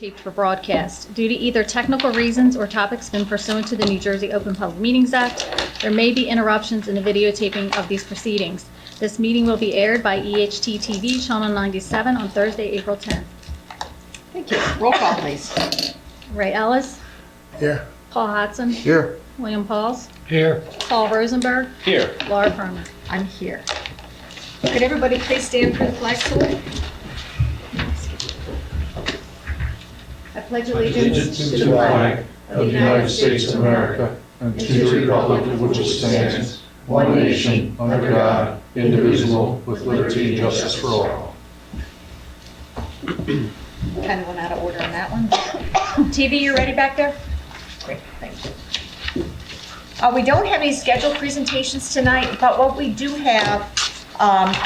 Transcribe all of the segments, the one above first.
videotaped for broadcast. Due to either technical reasons or topics been pursuant to the New Jersey Open Public Meetings Act, there may be interruptions in the videotaping of these proceedings. This meeting will be aired by EHT TV, Channel 97, on Thursday, April 10th. Thank you. Roll call, please. Ray Ellis, Here. Paul Hodson, Here. William Pauls, Here. Paul Rosenberg, Here. Laura Perman. I'm here. Could everybody please stand for the flag salute? I pledge allegiance To the flag of the United States of America and to the republic for which it stands, one nation, under God, indivisible, with liberty and justice for all. Kind of went out of order on that one. TV, you ready back there? Great, thank you. We don't have any scheduled presentations tonight, but what we do have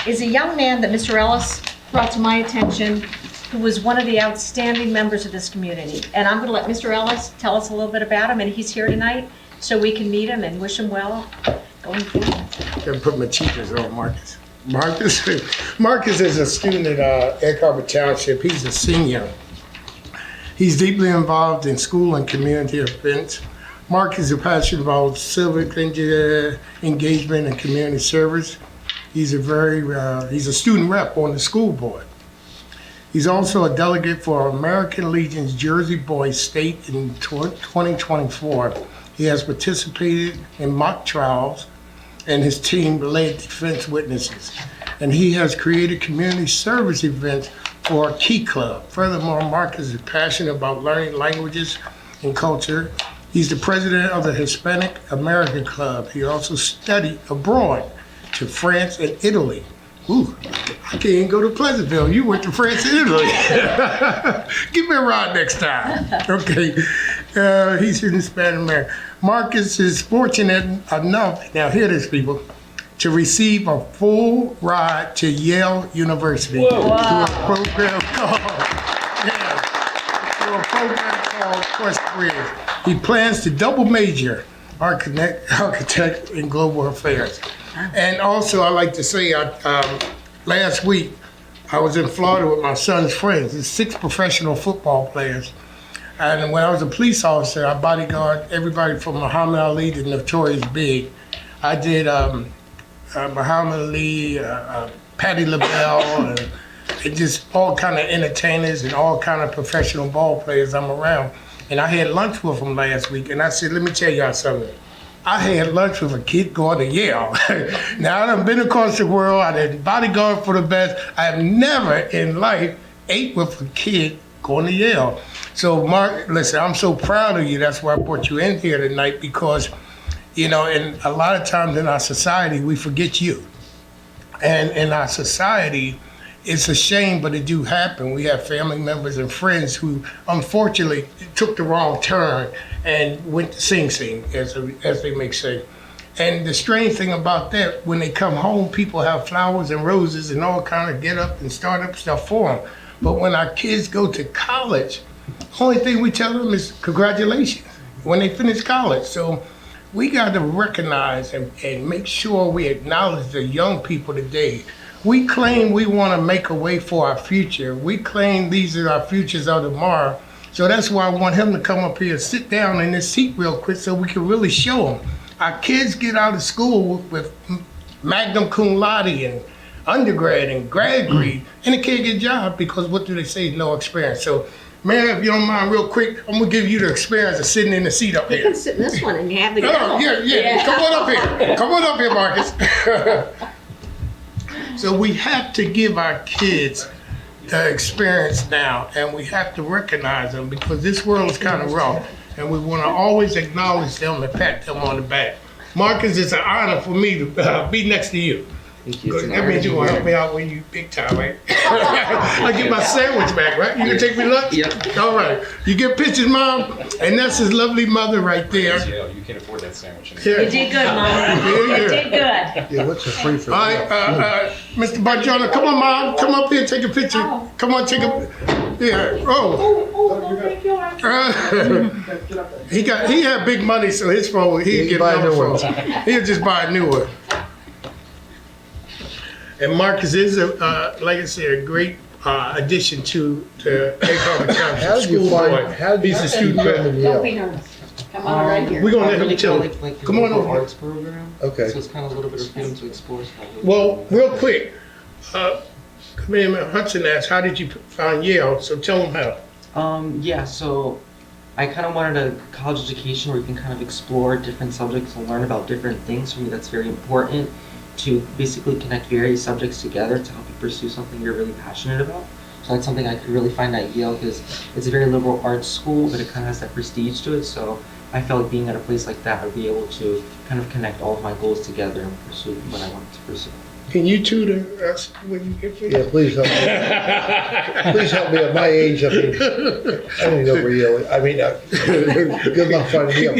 is a young man that Mr. Ellis brought to my attention, who was one of the outstanding members of this community. And I'm going to let Mr. Ellis tell us a little bit about him, and he's here tonight, so we can meet him and wish him well going forward. I'm gonna put my cheaters on Marcus. Marcus is a student at Egg Harbor Township. He's a senior. He's deeply involved in school and community events. Marcus is passionate about civic engagement and community service. He's a student rep on the school board. He's also a delegate for American Legion's Jersey Boys State in 2024. He has participated in mock trials, and his team led defense witnesses. And he has created community service events for a Key Club. Furthermore, Marcus is passionate about learning languages and culture. He's the president of the Hispanic American Club. He also studied abroad to France and Italy. Ooh, I can't even go to Pleasantville. You went to France and Italy. Give me a ride next time. Okay. He's in Hispanic American. Marcus is fortunate enough, now hear this, people, to receive a full ride to Yale University through a program called Quest Bridge. He plans to double major architect in global affairs. And also, I like to say, last week, I was in Florida with my son's friends. There's 6 professional football players. And when I was a police officer, I bodyguard everybody from Muhammad Ali to Notorious Big. I did Muhammad Ali, Patti LaBelle, and just all kind of entertainers and all kind of professional ball players I'm around. And I had lunch with them last week, and I said, let me tell y'all something. I had lunch with a kid going to Yale. Now, I done been across the world. I did bodyguard for the best. I have never in life ate with a kid going to Yale. So, Mark, listen, I'm so proud of you. That's why I brought you in here tonight, because, you know, and a lot of times in our society, we forget you. And in our society, it's a shame, but it do happen. We have family members and friends who, unfortunately, took the wrong turn and went to Sing Sing, as they may say. And the strange thing about that, when they come home, people have flowers and roses and all kind of get up and start up stuff for them. But when our kids go to college, the only thing we tell them is congratulations when they finish college. So we got to recognize and make sure we acknowledge the young people today. We claim we want to make a way for our future. We claim these are our futures of tomorrow. So that's why I want him to come up here and sit down in this seat real quick so we can really show them. Our kids get out of school with magna cum laude and undergrad and grad degree, and they can't get a job because what do they say? No experience. So, Mayor, if you don't mind, real quick, I'm gonna give you the experience of sitting in the seat up here. You can sit in this one and have the go. Oh, yeah. Come on up here. Come on up here, Marcus. So we have to give our kids the experience now, and we have to recognize them because this world is kind of rough, and we want to always acknowledge them and pat them on the back. Marcus, it's an honor for me to be next to you. Thank you. That means you will help me out when you big time, right? I get my sandwich back, right? You gonna take me lunch? Yep. All right. You get pictures, Mom? And that's his lovely mother right there. Yeah, you can't afford that sandwich anymore. Yeah. You did good, Mom. You did good. Yeah, what's the free for All right, Mr. Barjona, come on, Mom. Come up here and take a picture. Come on, take a... Yeah, Thank you. he had big money, so his phone, he'd get another phone. He'll just buy a new one. And Marcus is, like I said, a great addition to the Egg Harbor How Township did you School find, Board. how did you He's a find student rep. Yale? Don't be nervous. Come on right here. We're gonna let him Really tell. kinda like Come on the over. arts program. Okay. So it's kind of a little bit of freedom to explore stuff. Well, real quick, Committeeman Hudson asked, how did you find Yale? So tell him how. Yeah, so I kind of wanted a college education where you can kind of explore different subjects and learn about different things. For me, that's very important to basically connect various subjects together to help you pursue something you're really passionate about. So that's something I could really find at Yale because it's a very liberal arts school, but it kind of has that prestige to it. So I felt like being at a place like that, I'd be able to kind of connect all of my goals together and pursue what I wanted to pursue. Can you tutor us when you get finished? Yeah, please help me. Please help me at my age. I mean, I don't even know where Yale is. I mean, good luck finding Yale.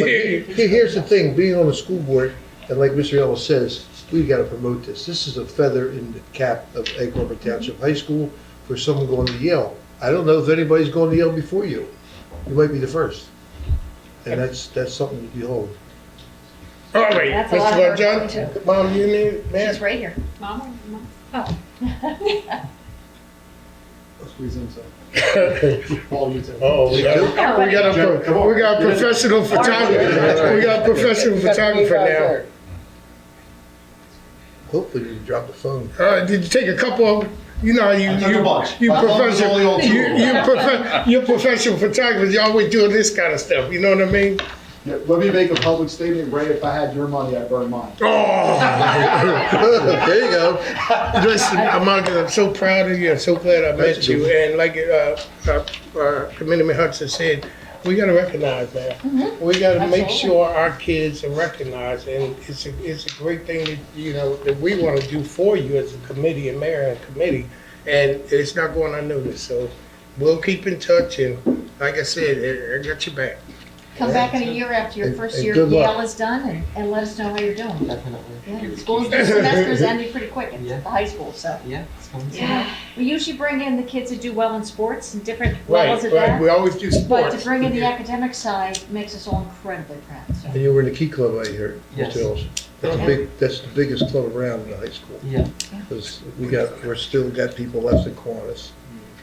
But here's the thing, being on the school board, and like Mr. Ellis says, we got to promote this. This is a feather in the cap of Egg Harbor Township High School for someone going to Yale. I don't know if anybody's going to Yale before you. You might be the first. And that's something to behold. All right, That's a lot of Mr. work John, too. Mom, you need, man? She's right here. Mama, Oh. Squeeze inside. Paul, you too. Oh, we got a professional photographer. We got a professional photographer now. Hopefully you drop the phone. Did you take a couple of, you know, I took a bunch. My phone was only on two. you're professional photographers, you always doing this kind of stuff, you know what I mean? Yeah, let me make a public statement, Ray, if I had your money, I'd burn mine. Oh! There you go. Listen, Amanda, I'm so proud of you, I'm so glad I met That's you, good. and like, Committeeman Hudson said, we gotta recognize that. We gotta make sure our kids are recognized, and it's a great thing that, you know, that we wanna do for you as a committee and mayor and committee, and it's not going unnoticed, so we'll keep in touch, and like I said, I got your back. Come back in a year after your And- first and year good at luck. Yale is done and let us know how you're doing. Definitely. Yeah, the school's, the semester's ending pretty quick at Yeah. the high school, so. Yeah, it's fun. We usually bring in the kids that do well in sports and different levels of Right, we that. always do But sports. to bring in the academic side makes us all incredibly proud, so. And you were in the Key Club, I heard, Yes. Mr. Ellis. That's the biggest club around in the high school. Yeah, Because we're still got people left in Kiwanis,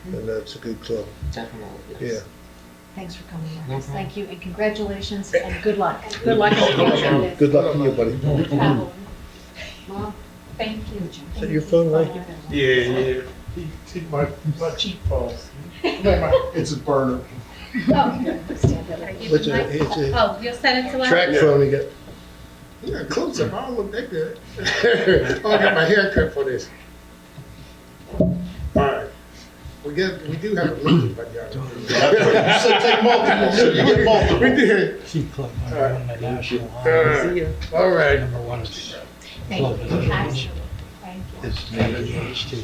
and that's a good club. definitely. Yeah. Yes. Thanks for coming, No Marcus. problem. Thank you, and congratulations, and good luck. Good luck in the future. Good luck to you, buddy. Mom, thank you. Is that your phone, right? Yeah. He took my cheap phone. It's a burner. What's it's a Oh, you'll send it to us? track phone you got. Yeah, close up. I don't look that good. Oh, I got my hair cut for this. All right. We do have a meeting, but y'all. You said take multiple, so you get multiple. We did. Key Club, number one in the national All right. number one in Thank club you. in the world. It's ADHD.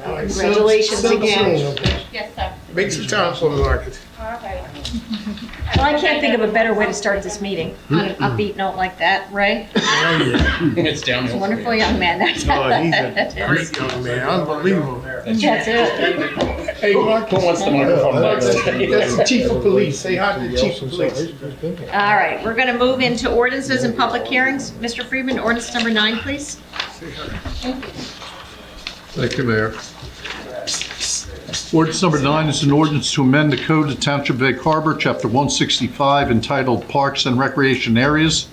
All right, Congratulations so again. soon, okay? Yes, sir. Make some time for me, Marcus. All right. Well, I can't think of a better way to start this meeting on an upbeat note like that, Ray. Oh, yeah. It's downhill. Wonderful young man. Oh, he's a great young man. Unbelievable. That's it. Hey, Mark. Who wants the microphone That's next? the chief of police. Say hi to the chief of police. All right, we're going to move into ordinances and public hearings. Mr. Friedman, ordinance number 9, please. Thank you, Mayor. Ordinance number 9 is an ordinance to amend the code of Township of Egg Harbor, Chapter 165, entitled Parks and Recreation Areas,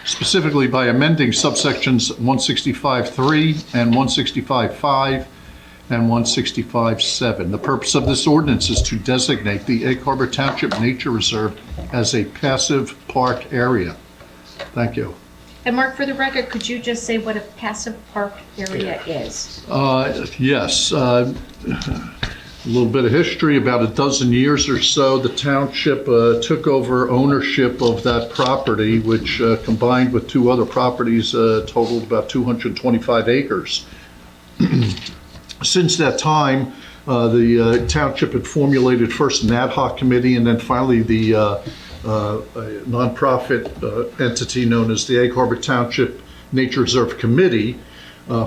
specifically by amending subsections 165.3 and 165.5 and 165.7. The purpose of this ordinance is to designate the Egg Harbor Township Nature Reserve as a passive park area. Thank you. And Mark, for the record, could you just say what a passive park area is? Yes, a little bit of history. About a dozen years or so, the township took over ownership of that property, which combined with two other properties totaled about 225 acres. Since that time, the township had formulated first an ad hoc committee and then finally the a nonprofit entity known as the Egg Harbor Township Nature Reserve Committee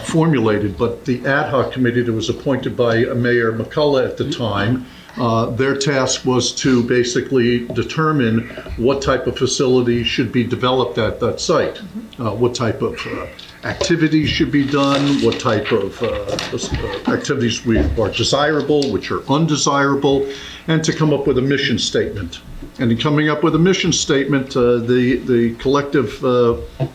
formulated, but the ad hoc committee that was appointed by Mayor McCullough at the time Their task was to basically determine what type of facility should be developed at that site, what type of activities should be done, what type of activities are desirable, which are undesirable, and to come up with a mission statement. And in coming up with a mission statement, the collective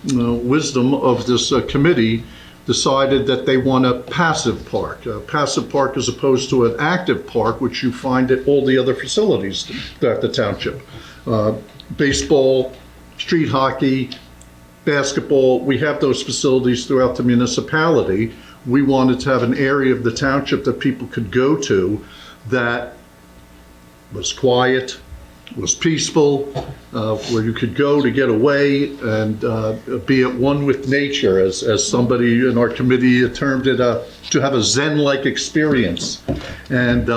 wisdom of this committee decided that they want a passive park. A passive park as opposed to an active park, which you find at all the other facilities at the township. Baseball, street hockey, basketball, we have those facilities throughout the municipality. We wanted to have an area of the township that people could go to that was quiet, was peaceful, where you could go to get away and be at one with nature, as somebody in our committee termed it, to have a Zen-like experience. And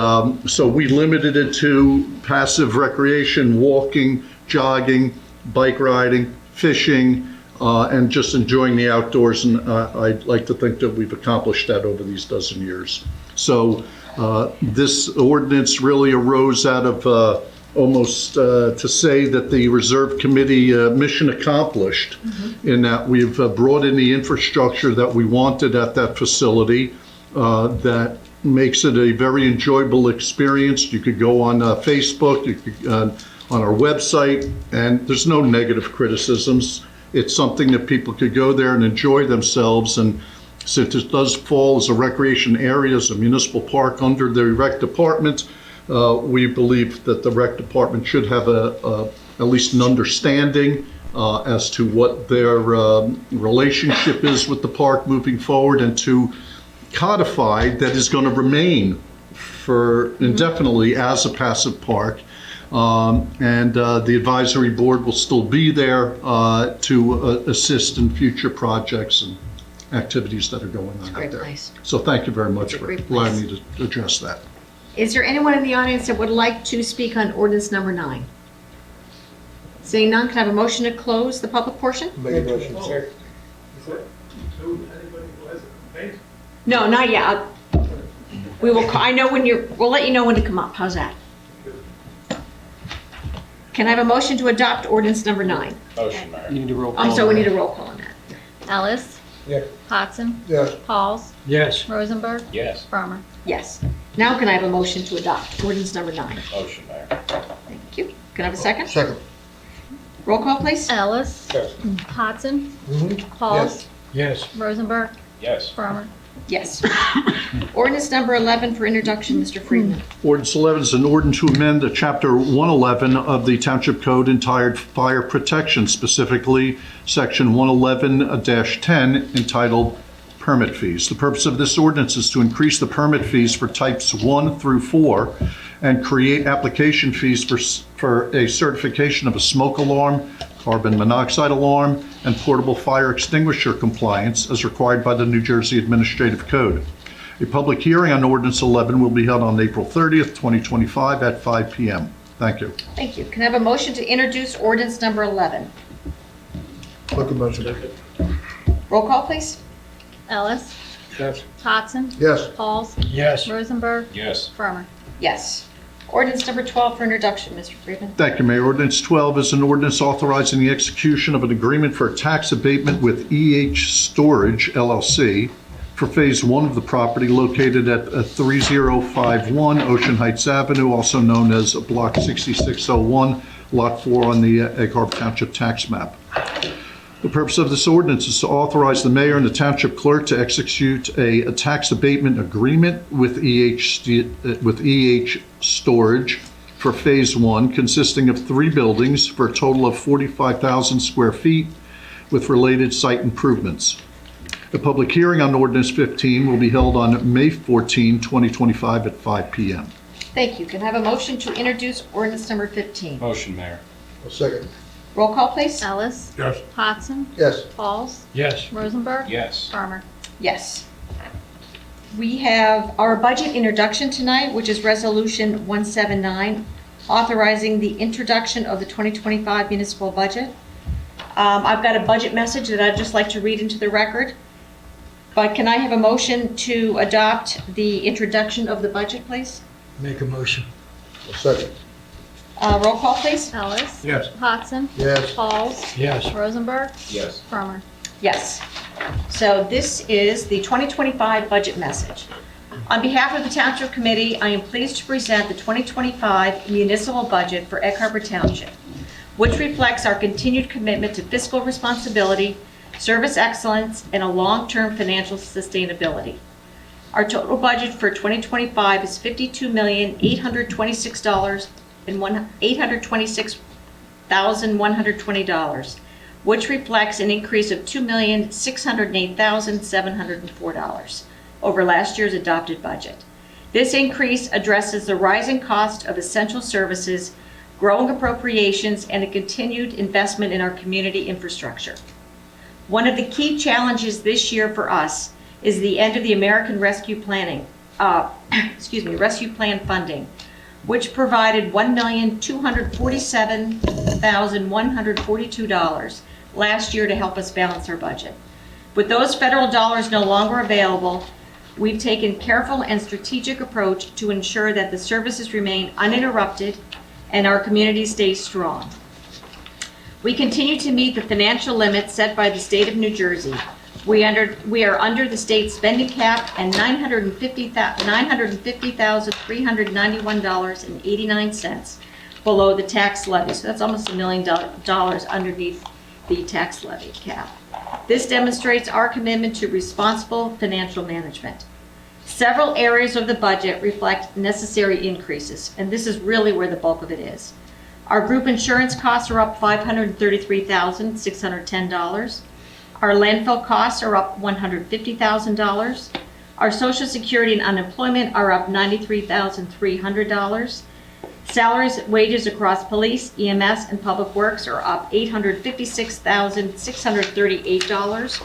so we limited it to passive recreation, walking, jogging, bike riding, fishing, and just enjoying the outdoors. And I'd like to think that we've accomplished that over these dozen years. So this ordinance really arose out of almost to say that the Reserve Committee mission accomplished, in that we've brought in the infrastructure that we wanted at that facility that makes it a very enjoyable experience. You could go on Facebook, you could, on our website, and there's no negative criticisms. It's something that people could go there and enjoy themselves. And since it does fall as a recreation area, as a municipal park under the rec department, we believe that the rec department should have at least an understanding as to what their relationship is with the park moving forward, and to codify that is going to remain for indefinitely as a passive park. And the advisory board will still be there to assist in future projects and activities that are going on out Great there. place. So thank you very much It's a for great allowing place. me to address that. Is there anyone in the audience that would like to speak on ordinance number 9? Seeing none, can I have a motion to close the public portion? Make a motion. No, not yet. We will, I know when we'll let you know when to come up. How's that? Can I have a motion to adopt ordinance number 9? Motion, Mayor. You need to roll call. I'm sorry, we need a roll call on that. Ellis. Yes. Hodson. Yes. Pauls. Yes. Rosenberg. Yes. Farmer. Yes. Now can I have a motion to adopt ordinance number 9? Motion, Mayor. Thank you. Can I have a second? Second. Roll call, please. Ellis. Yes. Hodson. Mhm. Pauls. Yes. Rosenberg. Yes. Farmer. Yes. Ordinance number 11 for introduction, Mr. Friedman. Ordinance 11 is an ordinance to amend Chapter 111 of the Township Code entitled Fire Protection, specifically Section 111-10 entitled Permit Fees. The purpose of this ordinance is to increase the permit fees for types 1 through 4 and create application fees for a certification of a smoke alarm, carbon monoxide alarm, and portable fire extinguisher compliance as required by the New Jersey Administrative Code. A public hearing on ordinance 11 will be held on April 30th, 2025 at 5 p.m. Thank you. Thank you. Can I have a motion to introduce ordinance number 11? Make a motion. Roll call, please. Ellis. Yes. Hodson. Yes. Pauls. Yes. Rosenberg. Yes. Farmer. Yes. Ordinance number 12 for introduction, Mr. Friedman. Thank you, Mayor. Ordinance 12 is an ordinance authorizing the execution of an agreement for a tax abatement with Storage LLC for Phase 1 of the property located at 3051 Ocean Heights Avenue, also known as Block 6601, Lot 4 on the Egg Harbor Township tax map. The purpose of this ordinance is to authorize the mayor and the township clerk to execute a tax abatement agreement with Storage for Phase 1, consisting of 3 buildings for a total of 45,000 square feet with related site improvements. The public hearing on ordinance 15 will be held on May 14, 2025 at 5 p.m. Thank you. Can I have a motion to introduce ordinance number 15? Motion, Mayor. A second. Roll call, please. Ellis. Yes. Hodson. Yes. Pauls. Yes. Rosenberg. Yes. Farmer. Yes. We have our budget introduction tonight, which is Resolution 179, authorizing the introduction of the 2025 municipal budget. I've got a budget message that I'd just like to read into the record. But can I have a motion to adopt the introduction of the budget, please? Make a motion. Second. Roll call, please. Ellis. Yes. Hodson. Yes. Pauls. Yes. Rosenberg. Yes. Crummer. Yes. So this is the 2025 budget message. On behalf of the Township Committee, I am pleased to present the 2025 municipal budget for Egg Harbor Township, which reflects our continued commitment to fiscal responsibility, service excellence, and a long-term financial sustainability. Our total budget for 2025 is $52,826,120, which reflects an increase of $2,608,704 over last year's adopted budget. This increase addresses the rising cost of essential services, growing appropriations, and a continued investment in our community infrastructure. One of the key challenges this year for us is the end of the American Rescue Plan funding, which provided $1,247,142 last year to help us balance our budget. With those federal dollars no longer available, we've taken careful and strategic approach to ensure that the services remain uninterrupted and our community stays strong. We continue to meet the financial limits set by the state of New Jersey. We are under the state spending cap and $950,391.89 below the tax levy. So that's almost $1 million underneath the tax levy cap. This demonstrates our commitment to responsible financial management. Several areas of the budget reflect necessary increases, and this is really where the bulk of it is. Our group insurance costs are up $533,610. Our landfill costs are up $150,000. Our Social Security and unemployment are up $93,300. Salaries, wages across police, EMS, and public works are up $856,638.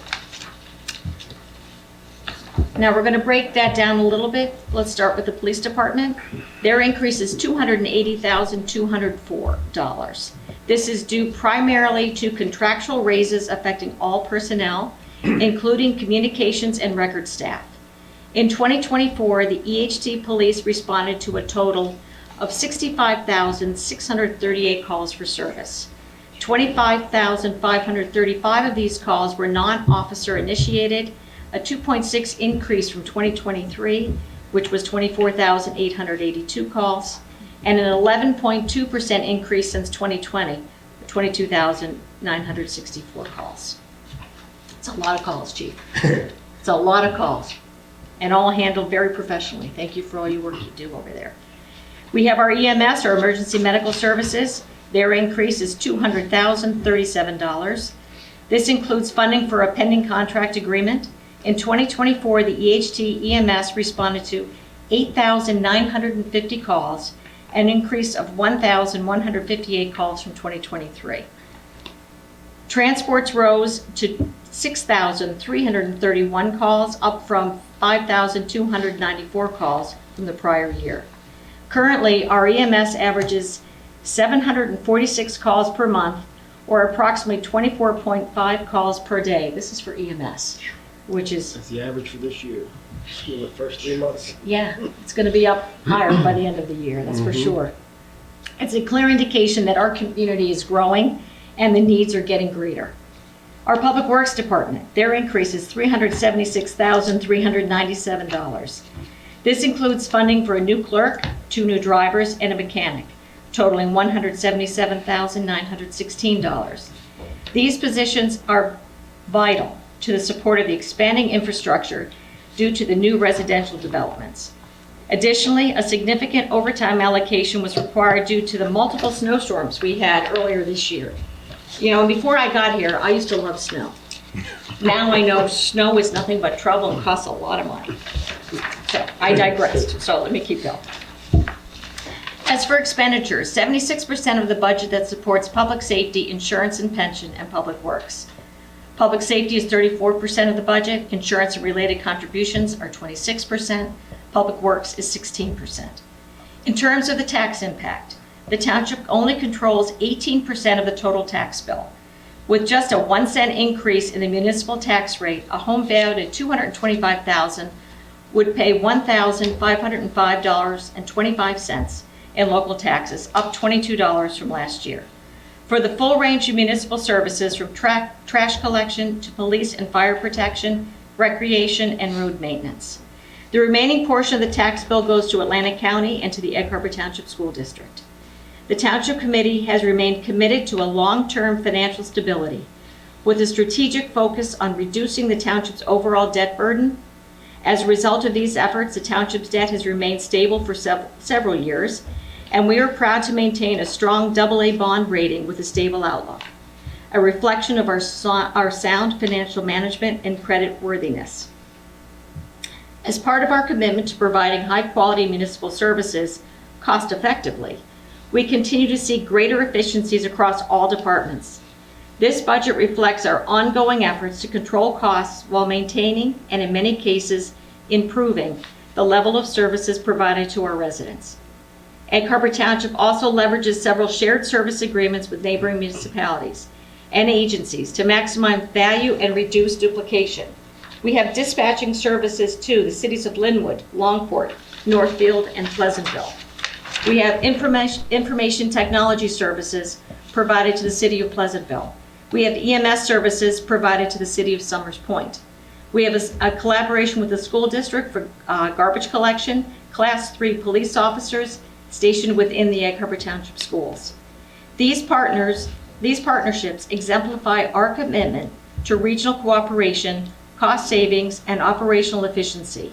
Now we're going to break that down a little bit. Let's start with the police department. Their increase is $280,204. This is due primarily to contractual raises affecting all personnel, including communications and record staff. In 2024, the EHT police responded to a total of 65,638 calls for service. 25,535 of these calls were non-officer initiated, a 2.6 increase from 2023, which was 24,882 calls, and an 11.2% increase since 2020, 22,964 calls. It's a lot of calls, Chief. It's a lot of calls, and all handled very professionally. Thank you for all your work you do over there. We have our EMS, our Emergency Medical Services. Their increase is $200,037. This includes funding for a pending contract agreement. In 2024, the EHT EMS responded to 8,950 calls, an increase of 1,158 calls from 2023. Transports rose to 6,331 calls, up from 5,294 calls from the prior year. Currently, our EMS averages 746 calls per month, or approximately 24.5 calls per day. This is for EMS, which is... That's the average for this year. In the first 3 months. Yeah, it's going to be up higher by the end of the year, that's for sure. It's a clear indication that our community is growing and the needs are getting greater. Our Public Works Department, their increase is $376,397. This includes funding for a new clerk, 2 new drivers, and a mechanic, totaling $177,916. These positions are vital to the support of the expanding infrastructure due to the new residential developments. Additionally, a significant overtime allocation was required due to the multiple snowstorms we had earlier this year. You know, before I got here, I used to love snow. Now I know snow is nothing but trouble and costs a lot of money. So I digressed, so let me keep going. As for expenditures, 76% of the budget that supports public safety, insurance and pension, and public works. Public safety is 34% of the budget, insurance and related contributions are 26%, public works is 16%. In terms of the tax impact, the township only controls 18% of the total tax bill. With just a 1-cent increase in the municipal tax rate, a home valued at $225,000 would pay $1,505.25 in local taxes, up $22 from last year. For the full range of municipal services from trash collection to police and fire protection, recreation, and road maintenance. The remaining portion of the tax bill goes to Atlantic County and to the Egg Harbor Township School District. The Township Committee has remained committed to a long-term financial stability with a strategic focus on reducing the Township's overall debt burden. As a result of these efforts, the Township's debt has remained stable for several years, and we are proud to maintain a strong AA bond rating with a stable outlook, a reflection of our sound financial management and credit worthiness. As part of our commitment to providing high-quality municipal services cost effectively, we continue to see greater efficiencies across all departments. This budget reflects our ongoing efforts to control costs while maintaining, and in many cases, improving the level of services provided to our residents. Egg Harbor Township also leverages several shared service agreements with neighboring municipalities and agencies to maximize value and reduce duplication. We have dispatching services to the cities of Linwood, Longport, Northfield, and Pleasantville. We have information technology services provided to the city of Pleasantville. We have EMS services provided to the city of Summers Point. We have a collaboration with the school district for garbage collection, Class 3 police officers stationed within the Egg Harbor Township schools. These partnerships exemplify our commitment to regional cooperation, cost savings, and operational efficiency,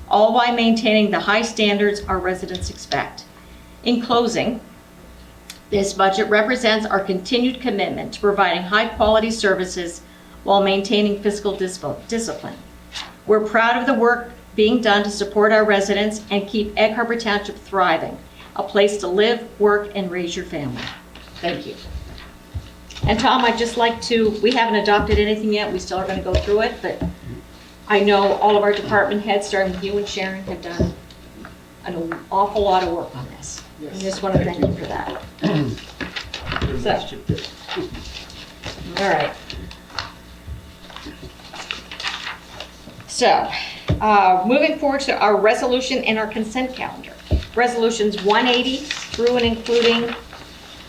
all while maintaining the high standards our residents expect. In closing, this budget represents our continued commitment to providing high-quality services while maintaining fiscal discipline. We're proud of the work being done to support our residents and keep Egg Harbor Township thriving, a place to live, work, and raise your family. Thank you. And Tom, I'd just like to, we haven't adopted anything yet, we still are going to go through it, but I know all of our department heads, starting with you and Sharon, have done an awful lot of work on this. I just want to thank you for that. All right. So, moving forward to our resolution and our consent calendar. Resolutions 180 through and including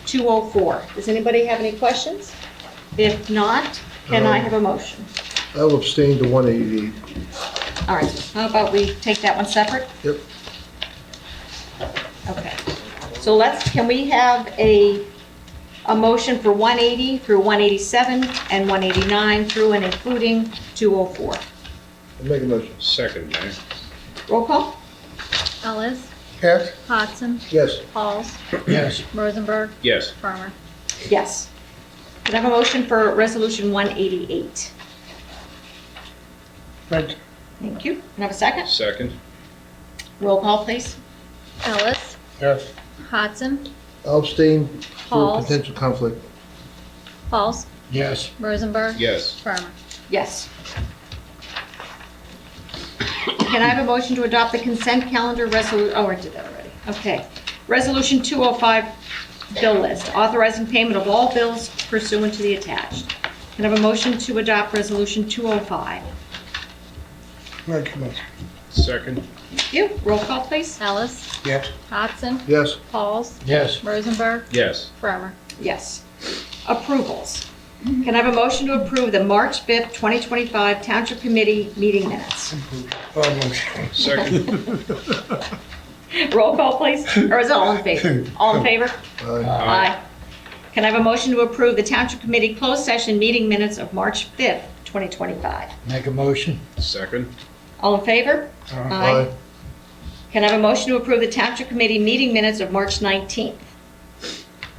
204. Does anybody have any questions? If not, can I have a motion? I'll abstain to 188. All right, how about we take that one separate? Yep. Okay. So can we have a motion for 180 through 187 and 189 through and including 204? I'll make a motion. Second, Mayor. Roll call? Ellis, Yes? Hodson, Yes. Pauls, Yes. Rosenberg, Yes. Farmer. Yes. Can I have a motion for resolution 188? Right. Thank you. Can I have a second? Second. Roll call, please. Ellis, Yes. Hodson, I'll abstain for Pauls. potential conflict. Pauls, Yes. Rosenberg, Yes. Farmer. Yes. Can I have a motion to adopt the consent calendar resolution? Oh, I did that already. Okay. Resolution 205 bill list, authorizing payment of all bills pursuant to the attached. Can I have a motion to adopt resolution 205? Make a motion. Second. Thank you. Roll call, please. Ellis, Yes. Hodson, Yes. Pauls, Yes. Rosenberg, Yes. Farmer. Yes. Approvals. Can I have a motion to approve the March 5th, 2025 Township Committee meeting minutes? Motion. Second. Roll call, please. Or is it all in favor? All in favor? Aye. Aye. Can I have a motion to approve the Township Committee closed session meeting minutes of March 5th, 2025? Make a motion. Second. All in favor? Aye. Can I have a motion to approve the Township Committee meeting minutes of March 19th?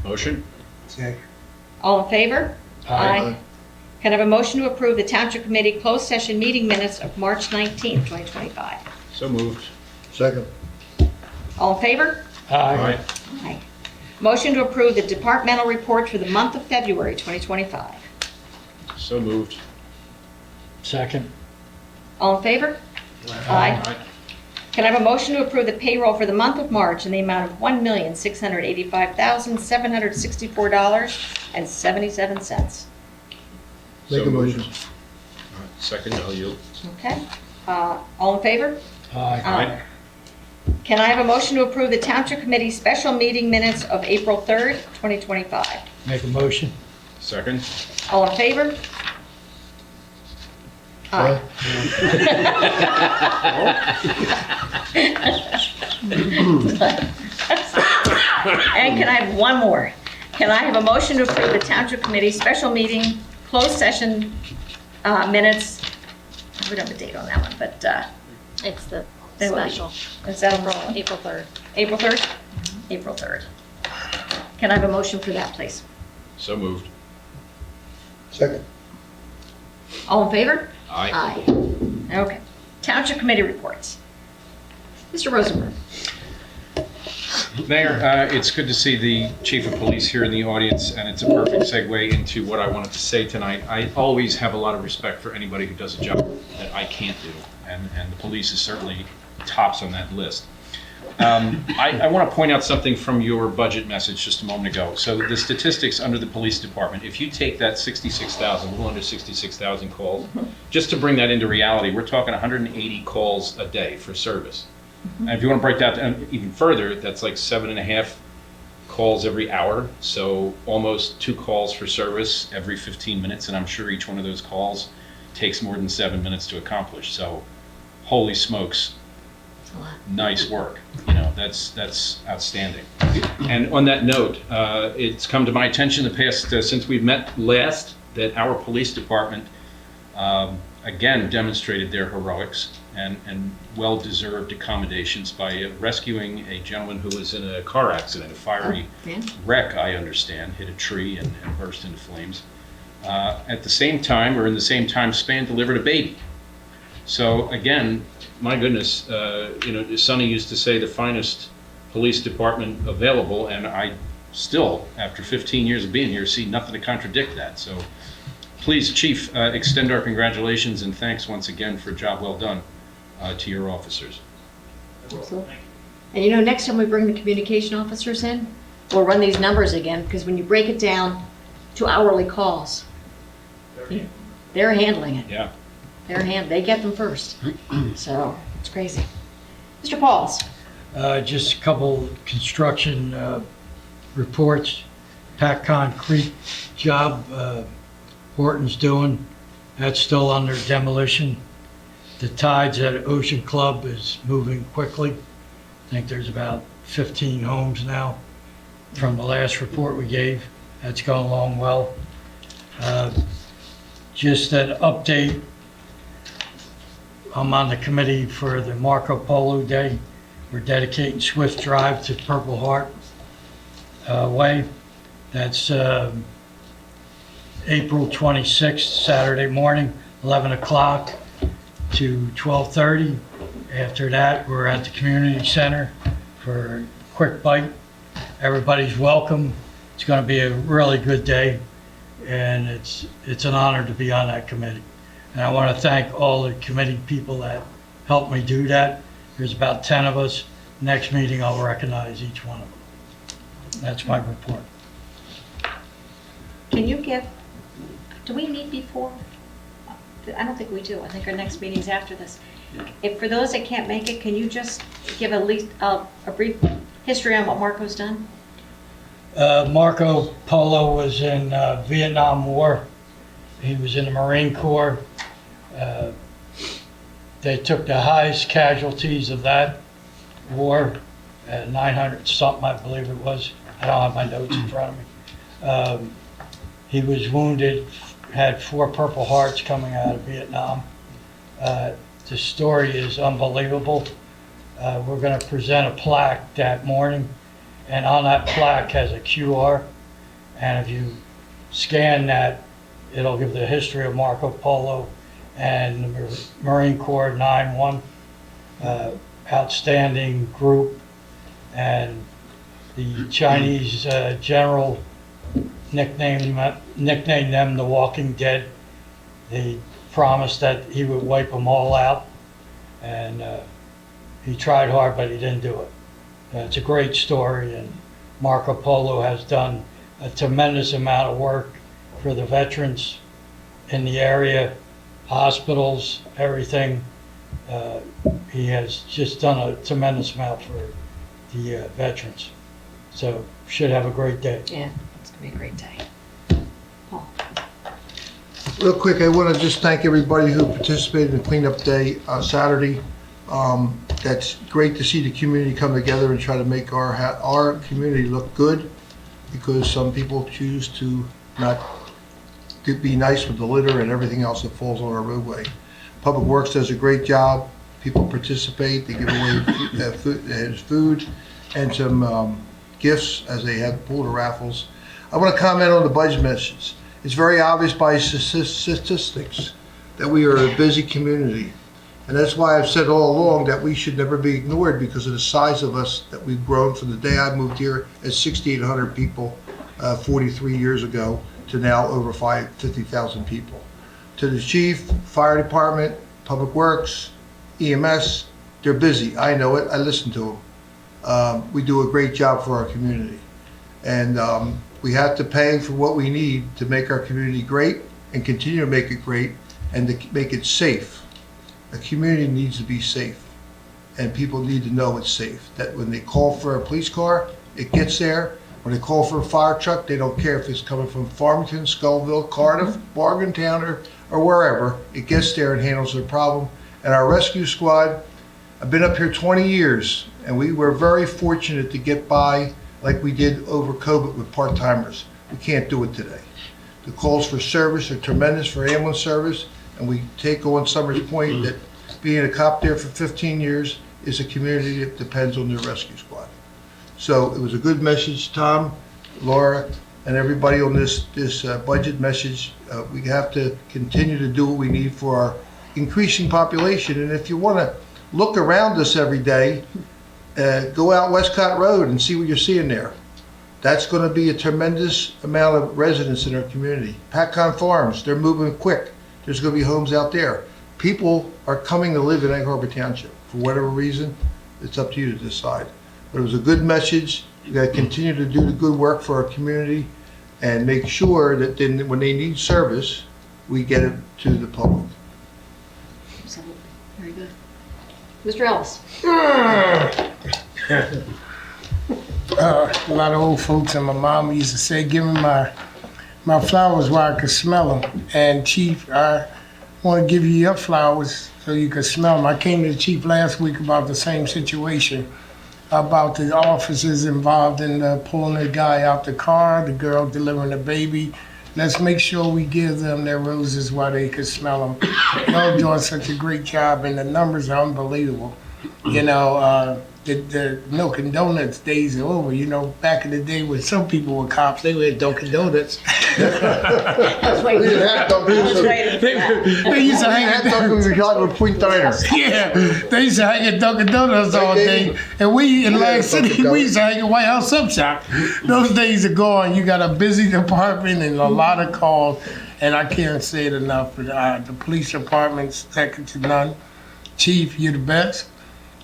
Motion. Second. All in favor? Aye. Can I have a motion to approve the Township Committee closed session meeting minutes of March 19th, 2025? So moved. Second. All in favor? Aye. Aye. Motion to approve the departmental report for the month of February 2025. So moved. Second. All in favor? Aye. Can I have a motion to approve the payroll for the month of March in the amount of $1,685,764.77? Make a So motion. moved. Second, I'll yield. Okay. All in favor? Aye. Aye. Can I have a motion to approve the Township Committee special meeting minutes of April 3rd, 2025? Make a motion. Second. All in favor? Aye. And can I have one more? Can I have a motion to approve the Township Committee special meeting, closed session minutes? We don't have a date on that one, but It's the They will be. special, is that April? April 3rd. April 3rd? April 3rd. Can I have a motion for that, please? So moved. Second. All in favor? Aye. Okay. Township Committee reports. Mr. Rosenberg. Mayor, it's good to see the chief of police here in the audience, and it's a perfect segue into what I wanted to say tonight. I always have a lot of respect for anybody who does a job that I can't do, and the police is certainly tops on that list. I want to point out something from your budget message just a moment ago. So the statistics under the police department, if you take that 66,000, a little under 66,000 calls, just to bring that into reality, we're talking 180 calls a day for service. And if you want to break that down even further, that's like 7.5 calls every hour. So almost 2 calls for service every 15 minutes. And I'm sure each one of those calls takes more than 7 minutes to accomplish. So holy smokes, nice work. You know, that's outstanding. And on that note, it's come to my attention the past, since we've met last, that our police department again demonstrated their heroics and well-deserved accommodations by rescuing a gentleman who was in a car accident, a fiery wreck, I understand, hit a tree and burst into flames. At the same time, or in the same time span, delivered a baby. So again, my goodness, you know, Sonny used to say the finest police department available, and I still, after 15 years of being here, see nothing to contradict that. So please, Chief, extend our congratulations and thanks once again for a job well done to your officers. And you know, next time we bring the communication officers in, we'll run these numbers again, because when you break it down to hourly calls, they're handling it. Yeah. They get them first. So, it's crazy. Mr. Pauls. Just a couple construction reports. Pack concrete job Horton's doing, that's still under demolition. The Tides at Ocean Club is moving quickly. I think there's about 15 homes now from the last report we gave. That's going along well. Just an update, I'm on the committee for the Marco Polo Day. We're dedicating Swift Drive to Purple Heart Way. That's April 26th, Saturday morning, 11 o'clock to 12:30. After that, we're at the community center for a quick bite. Everybody's welcome. It's going to be a really good day, and it's an honor to be on that committee. And I want to thank all the committee people that helped me do that. There's about 10 of us. Next meeting, I'll recognize each one of them. That's my report. Can you give, do we meet before? I don't think we do. I think our next meeting's after this. If, for those that can't make it, can you just give at least a brief history on what Marco's done? Marco Polo was in Vietnam War. He was in the Marine Corps. They took the highest casualties of that war, 900 something, I believe it was. I don't have my notes in front of me. He was wounded, had 4 Purple Hearts coming out of Vietnam. The story is unbelievable. We're going to present a plaque that morning, and on that plaque has a QR, and if you scan that, it'll give the history of Marco Polo and the Marine Corps 9-1, outstanding group, and the Chinese general nicknamed them the Walking Dead. They promised that he would wipe them all out, and he tried hard, but he didn't do it. It's a great story, and Marco Polo has done a tremendous amount of work for the veterans in the area, hospitals, everything. He has just done a tremendous amount for the veterans. So should have a great day. Yeah, it's gonna be a great day. Real quick, I want to just thank everybody who participated in cleanup day Saturday. That's great to see the community come together and try to make our community look good, because some people choose to not be nice with the litter and everything else that falls on our roadway. Public Works does a great job. People participate. They give away food and some gifts as they have pulled the raffles. I want to comment on the budget message. It's very obvious by statistics that we are a busy community. And that's why I've said all along that we should never be ignored, because of the size of us that we've grown from the day I moved here at 6,800 people 43 years ago to now over 50,000 people. To the chief, fire department, public works, EMS, they're busy. I know it. I listen to them. We do a great job for our community. And we have to pay for what we need to make our community great and continue to make it great and to make it safe. A community needs to be safe, and people need to know it's safe. That when they call for a police car, it gets there. When they call for a fire truck, they don't care if it's coming from Farmington, Skullville, Cardiff, Morgantown, or wherever. It gets there and handles the problem. And our rescue squad, I've been up here 20 years, and we were very fortunate to get by like we did over COVID with part-timers. We can't do it today. The calls for service are tremendous for ambulance service, and we take on Summers Point that being a cop there for 15 years is a community that depends on their rescue squad. So it was a good message, Tom, Laura, and everybody on this budget message. We have to continue to do what we need for our increasing population. And if you want to look around us every day, go out Westcott Road and see what you're seeing there. That's going to be a tremendous amount of residents in our community. Patcon Farms, they're moving quick. There's going to be homes out there. People are coming to live in Egg Harbor Township. For whatever reason, it's up to you to decide. But it was a good message. You got to continue to do the good work for our community and make sure that then when they need service, we get it to the public. Absolutely. Very good. Mr. Ellis? A lot of old folks and my mom used to say, give me my flowers while I could smell them. And Chief, I want to give you your flowers so you can smell them. I came to the Chief last week about the same situation, about the officers involved in pulling the guy out the car, the girl delivering the baby. Let's make sure we give them their roses while they can smell them. Y'all doing such a great job, and the numbers are unbelievable. You know, the Milk and Donuts days are over. You know, back in the day when some people were cops, they were at Dunkin' Donuts. I was waiting. We didn't have Dunkin' I was waiting for that. They used to hang at at Dunkin' with Point Diner. Yeah, they used to hang at Dunkin' Donuts all day. And we in Atlantic City, we used to hang at White House Sub Shop. Those days are gone. You got a busy department and a lot of calls. And I can't say it enough. The police department's second to none. Chief, you're the best.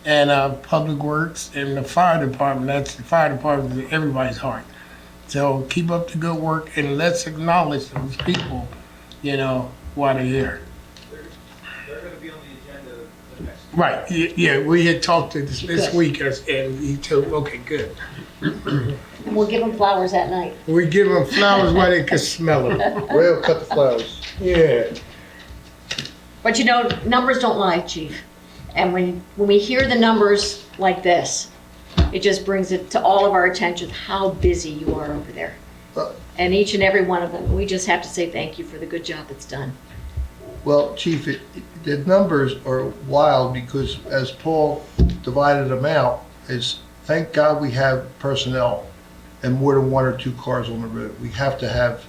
And Public Works and the fire department, the fire department is everybody's heart. So keep up the good work and let's acknowledge those people, you know, while they're here. They're going to be on the agenda the next. Right, yeah, we had talked to this week and he told, okay, good. And we'll give them flowers that night. We give them flowers while they can smell them. Rail cut the flowers. Yeah. But you know, numbers don't lie, Chief. And when we hear the numbers like this, it just brings it to all of our attention how busy you are over there. And each and every one of them, we just have to say thank you for the good job that's done. Well, Chief, the numbers are wild because as Paul divided them out, thank God we have personnel and more than one or two cars on the road. We have to have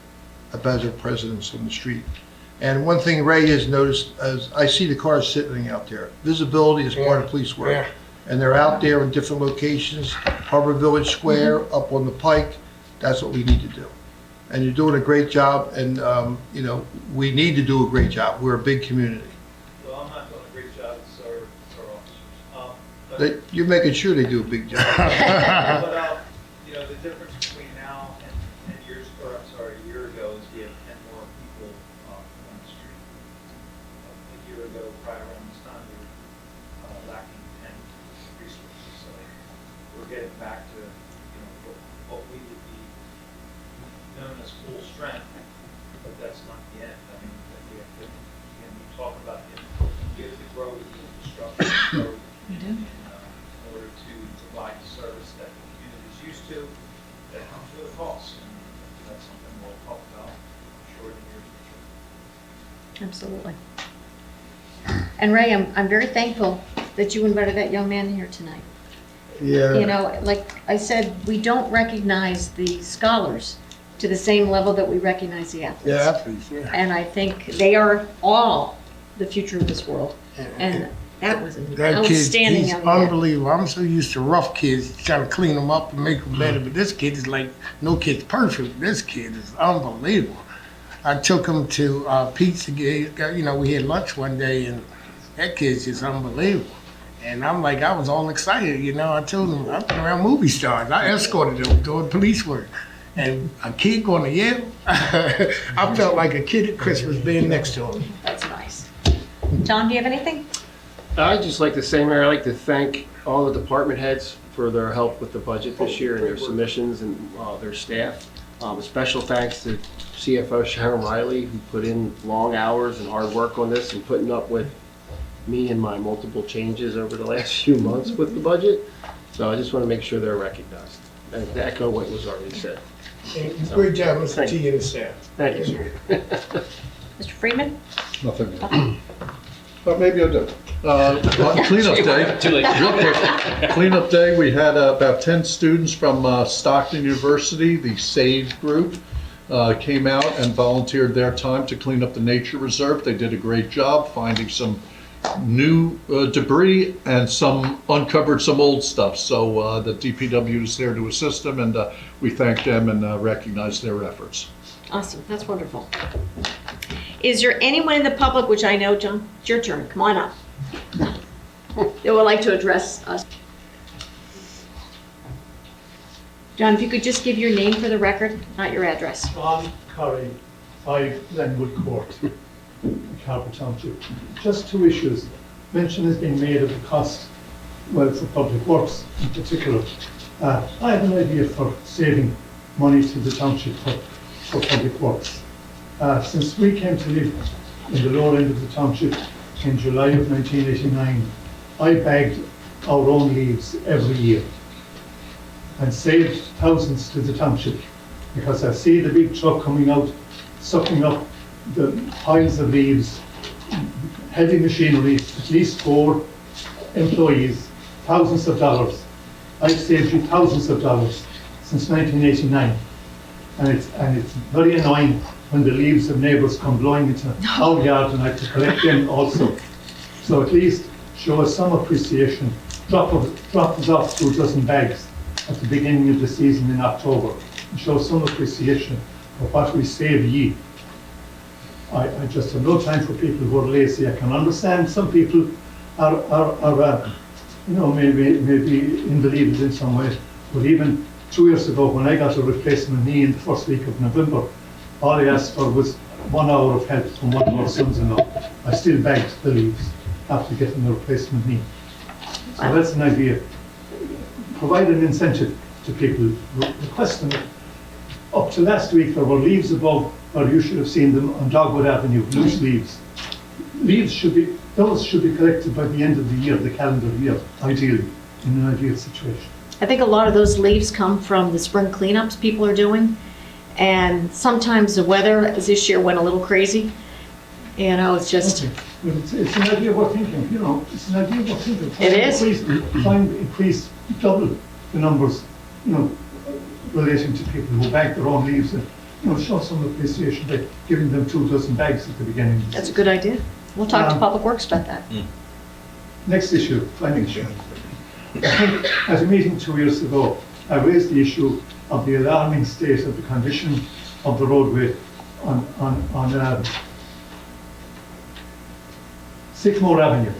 a better presence on the street. And one thing Ray has noticed, as I see the cars sitting out there, visibility is part of police work. Yeah. And they're out there in different locations, Harbor Village Square, up on the Pike. That's what we need to do. And you're doing a great job, and you know, we need to do a great job. We're a big community. Well, I'm not doing a great job, it's our officers. You're making sure they do a big job. But, you know, the difference between now and 10 years, or I'm sorry, a year ago is we have 10 more people on the street. A year ago, prior around this time, there were we're getting back to, what we would be known as full strength, but that's not the end. I mean, we have to, again, we talk about it, we have to grow the infrastructure, grow the community in order to provide the service that the community is used to, that comes with a cost. And that's something we'll talk about, I'm sure, in the near future. Absolutely. And Ray, I'm very thankful that you invited that young man here tonight. Yeah. You know, like I said, we don't recognize the scholars to the same level that we recognize the athletes. Yeah, athletes, yeah. And I think they are all the future of this world. And that was an That kid, outstanding he's young man. unbelievable. I'm so used to rough kids trying to clean them up and make them better, but this kid is like, no kid's perfect. This kid is unbelievable. I took him to Pizza Gate. We had lunch one day, and that kid's just unbelievable. And I'm like, I was all excited, I told him, I've been around movie stars. I escorted them doing police work. And a kid going to Yale, I felt like a kid at Christmas being next to him. That's nice. John, do you have anything? I'd just like to say, Mayor, I'd like to thank all the department heads for their help with the budget this year and their submissions and their staff. A special thanks to CFO Sharon Riley, who put in long hours and hard work on this and putting up with me and my multiple changes over the last few months with the budget. So I just want to make sure they're recognized. And to echo what was already said. Great job, Mr. Thank T and the staff. Thank you, sir. Mr. Freeman? Nothing. But maybe I do. On cleanup day. Too late. Real quick. Cleanup day, we had about 10 students from Stockton University, the SAVE group, came out and volunteered their time to clean up the nature reserve. They did a great job finding some new debris and uncovered some old stuff. So the DPW is there to assist them, and we thank them and recognize their efforts. Awesome, that's wonderful. Is there anyone in the public, which I know, John, it's your turn, come on up, that would like to address us? John, if you could just give your name for the record, not your address. John Curry, 5 Glenwood Court, Harbour Township. Just two issues. Mention has been made of the cost, for public works in particular. I have an idea for saving money to the township for public works. Since we came to live in the lower end of the township in July of 1989, I bagged our own leaves every year and saved thousands to the township, because I see the big truck coming out, sucking up the piles of leaves, heavy machinery, at least 4 employees, thousands of dollars. I've saved you thousands of dollars since 1989. And it's very annoying when the leaves of neighbours come blowing into our yard and I have to collect them also. So at least show us some appreciation. Drop us off 2 dozen bags at the beginning of the season in October and show some appreciation for what we save ye. I just have no time for people who are lazy. I can understand some people are maybe invalids in some way, but even 2 years ago when I got a replacement knee in the first week of November, all I asked for was 1 hour of help from one of our sons-in-law. I still bagged the leaves after getting the replacement knee. So that's an idea. Provide an incentive to people. Request them. Up to last week there were leaves above, or you should have seen them on Dogwood Avenue, loose leaves. Those should be collected by the end of the year, the calendar year, ideally, in an ideal situation. I think a lot of those leaves come from the spring cleanups people are doing. And sometimes the weather, as this year, went a little crazy. It's just... Okay. Well, it's an idea worth thinking, it's an idea worth thinking. It is. Try and increase, double the numbers, relating to people who bag their own leaves and, show some appreciation by giving them 2 dozen bags at the beginning. That's a good idea. We'll talk to Public Works about that. Next issue, planning issue. At a meeting 2 years ago, I raised the issue of the alarming state of the condition of the roadway on Sycamore Avenue.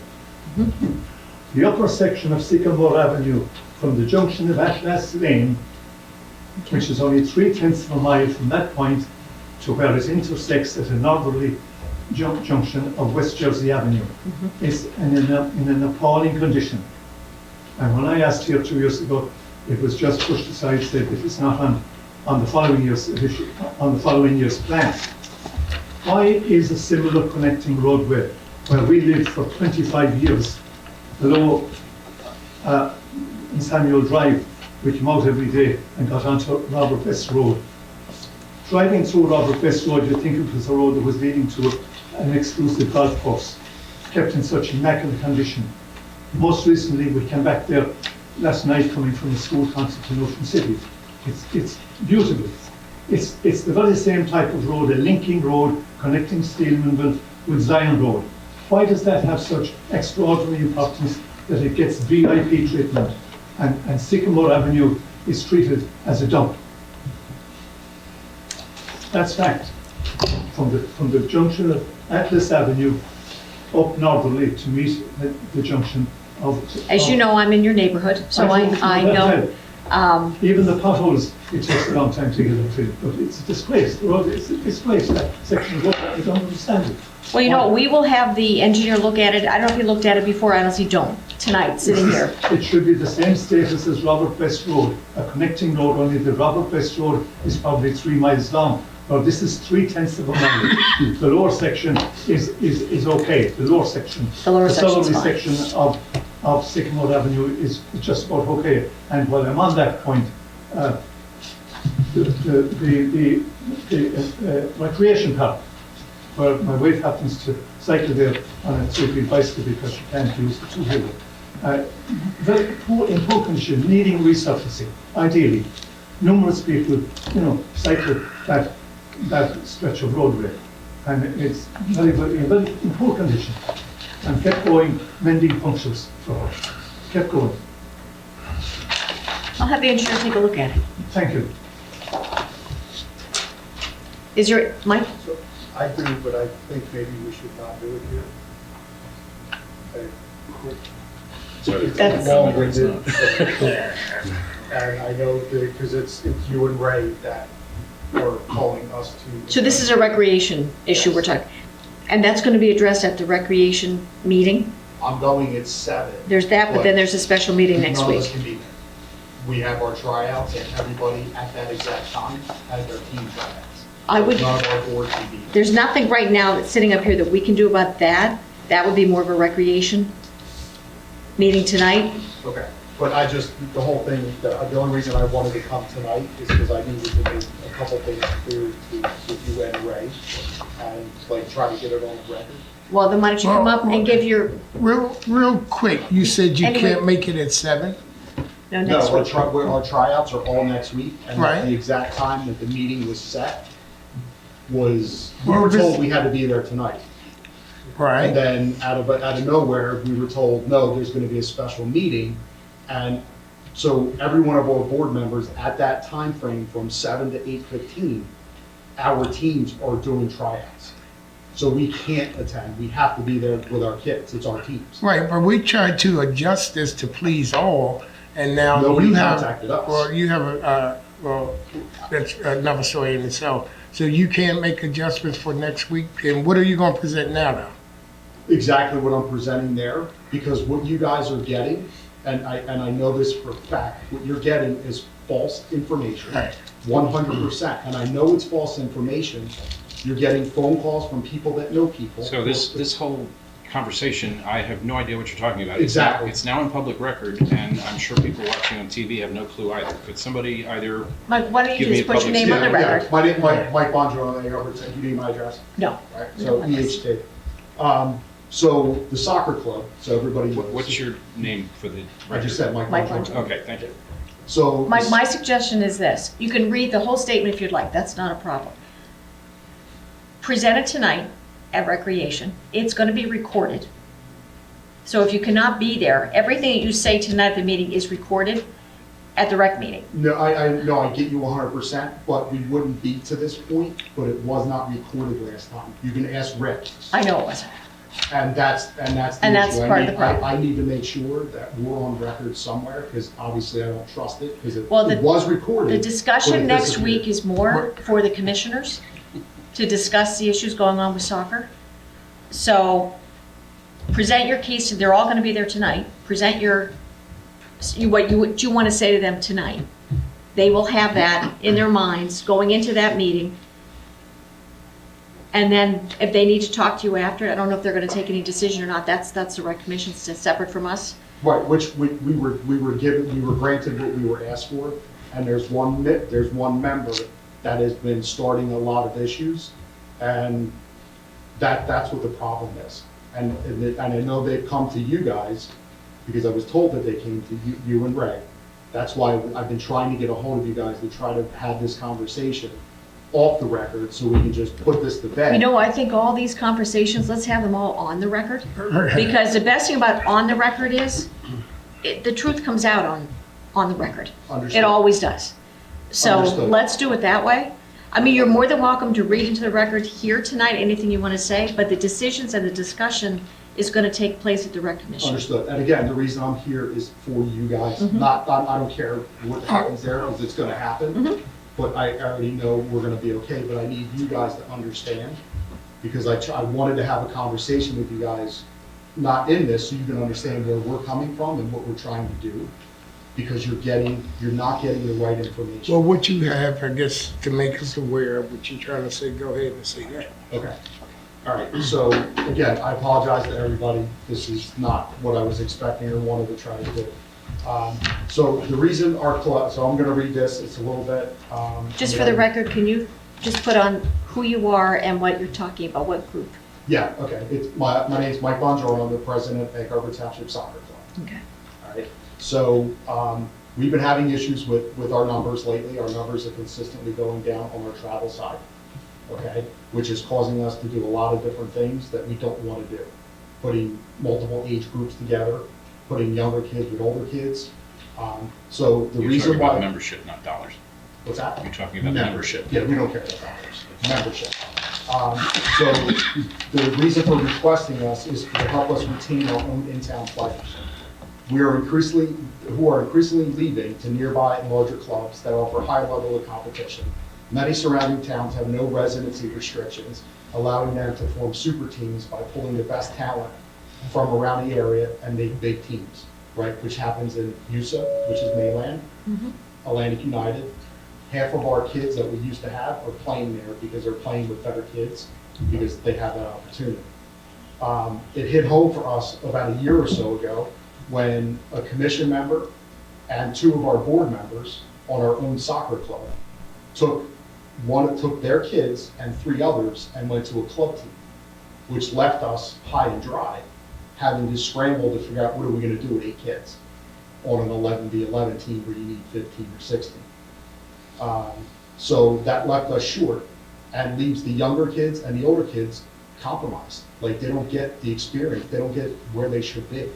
The upper section of Sycamore Avenue from the junction of Atlas Lane, which is only 3/10 of a mile from that point to where it intersects at a northerly junction of West Jersey Avenue, is in an appalling condition. And when I asked here 2 years ago It was just pushed aside, said that it's not on the following year's plan. Why is a similar connecting roadway where we lived for 25 years below in Samuel Drive? We came out every day and got onto Robert West Road. Driving through Robert West Road, you'd think it was a road that was leading to an exclusive golf course, kept in such immaculate condition. Most recently, we came back there last night coming from a school concert in Ocean City. It's beautiful. It's the very same type of road, a linking road connecting Steelmanville with Zion Road. Why does that have such extraordinary importance that it gets VIP treatment and Sycamore Avenue is treated as a dump? That's fact. From the junction of Atlas Avenue up northerly to meet the junction of... As you know, I'm in your neighborhood, so I know. Even the potholes, it takes a long time to get them filled, but it's a disgrace. The road is a disgrace, that section of road. I don't understand it. Well, you know, we will have the engineer look at it. I don't know if you looked at it before, I honestly don't, tonight, sitting here. It should be the same status as Robert West Road, a connecting road, only the Robert West Road is probably 3 miles long. Now, this is 3/10 of a mile. The lower section is okay, the lower section. The lower section's southerly fine. section of Sycamore Avenue is just about okay. And while I'm on that point, the recreation park, where my wife happens to cycle there on a 3-wheel bicycle because she can't use the 2-wheeler. Very poor, in poor condition, needing resurfacing, ideally. Numerous people, cycle that stretch of roadway, and it's very in poor condition. And kept going, mending punctures for her. Kept going. I'll have the engineer take a look at it. Thank you. Is your, Mike? I do, but I think maybe we should not do it here. That's- Long-winded. And I know because it's you and Ray that are calling us to. So this is a recreation issue we're talking, and that's going to be addressed at the recreation meeting? I'm going at 7. There's that, but then there's a special meeting next None of us week. can be there. We have our tryouts, and everybody at that exact time has their team tryouts. I would, None of our board can be there. there's nothing right now that's sitting up here that we can do about that. That would be more of a recreation meeting tonight. Okay, but the whole thing, the only reason I wanted to come tonight is because I needed to make a couple things clear with you and Ray, and try to get it on the record. Well, then why don't you come up and give your, Real quick, you said you Anyway. can't make it at 7? no, next week. Our tryouts are all next week, and Right. the exact time that the meeting was set was, we Well, were this- told we had to be there tonight. Right? And then out of nowhere, we were told, no, there's gonna be a special meeting. And so every one of our board members at that time frame from 7 to 8:15, our teams are doing tryouts. So we can't attend, we have to be there with our kids, it's our teams. Right, but we tried to adjust this to please all, and now Nobody you have, contacted us. well, you have that's another story in itself. So you can't make adjustments for next week, and what are you gonna present now? Exactly what I'm presenting there, because what you guys are getting, and I know this for a fact, what you're getting is false information, Right. 100%. And I know it's false information. You're getting phone calls from people that know people. So this whole conversation, I have no idea what you're talking about. Exactly. It's now in public record, and I'm sure people watching on TV have no clue either. Could somebody either, Mike, why don't you Give me just a put your public name on the Yeah, record? My name, Mike Bondro, I overtake, you need my address? No. Right, We so don't want this. EHT. So the soccer club, so everybody knows. what's your name for the I just record? said Mike Mike Bondro. Okay, thank you. So. Mike, my suggestion is this. You can read the whole statement if you'd like. That's not a problem. Present it tonight at recreation. It's going to be recorded. So if you cannot be there, everything that you say tonight at the meeting is recorded at the rec meeting. No, I get you 100%, but we wouldn't be to this point, but it was not recorded last time. You can ask Rick. I know it wasn't. And that's the And issue. that's part of the problem. I need to make sure that we're on record somewhere, because obviously I don't trust it, because it Well, was recorded. The but it discussion next disappeared. week is more for the commissioners to discuss the issues going on with soccer. So present your case, they're all going to be there tonight. Present your what you want to say to them tonight. They will have that in their minds going into that meeting. And then if they need to talk to you after, I don't know if they're going to take any decision or not. That's the rec commission, separate from us. Right, which we were granted what we were asked for, and there's one member that has been starting a lot of issues, and that's what the problem is. And I know they've come to you guys, because I was told that they came to you and Ray. That's why I've been trying to get a hold of you guys to try to have this conversation off the record, so we can just put this to bed. You know, I think all these conversations, let's have them all on the record. Because the best thing about on the record is, the truth comes out on the record. Understood. It always does. So Understood. let's do it that way. I mean, you're more than welcome to read into the record here tonight, anything you want to say, but the decisions and the discussion is going to take place at the rec commission. Understood. And again, the reason I'm here is for you guys. Mhm. I don't care what happens there, because it's gonna happen. Mhm. But I already know we're gonna be okay, but I need you guys to understand, because I wanted to have a conversation with you guys, not in this, so you can understand where we're coming from and what we're trying to do, because you're not getting the right information. Well, what you have, I guess, to make us aware of what you're trying to say, go ahead and say that. Okay. All right, so again, I apologize to everybody. This is not what I was expecting or wanted to try to do. So the reason our club, so I'm gonna read this, it's a little bit. Just for the record, can you just put on who you are and what you're talking about, what group? Yeah, okay. My name's Mike Bonjoro. I'm the president of Egg Harbor Township Soccer Club. Okay. All right. So we've been having issues with our numbers lately. Our numbers are consistently going down on our travel side, okay? Which is causing us to do a lot of different things that we don't want to do. Putting multiple age groups together, putting younger kids with older kids. So the You're reason talking about why. membership, not dollars. What's that? You're talking about membership. Yeah, we don't care about dollars. Membership. So the reason for requesting us is to help us retain our own in-town players. Who are increasingly leaving to nearby and larger clubs that offer high level of competition. Many surrounding towns have no residency restrictions, allowing them to form super teams by pulling the best talent from around the area and make big teams, right? Which happens in USA, which is mainland, Atlantic United. Half of our kids that we used to have are playing there because they're playing with better kids, because they have that opportunity. It hit home for us about a year or so ago when a commission member and 2 of our board members on our own soccer club took their kids and 3 others and went to a club team, which left us high and dry, having to scramble to figure out what are we going to do with 8 kids on an 11v11 team where you need 15 or 16. So that left us short and leaves the younger kids and the older kids compromised. Like, they don't get the experience, they don't get where they should be.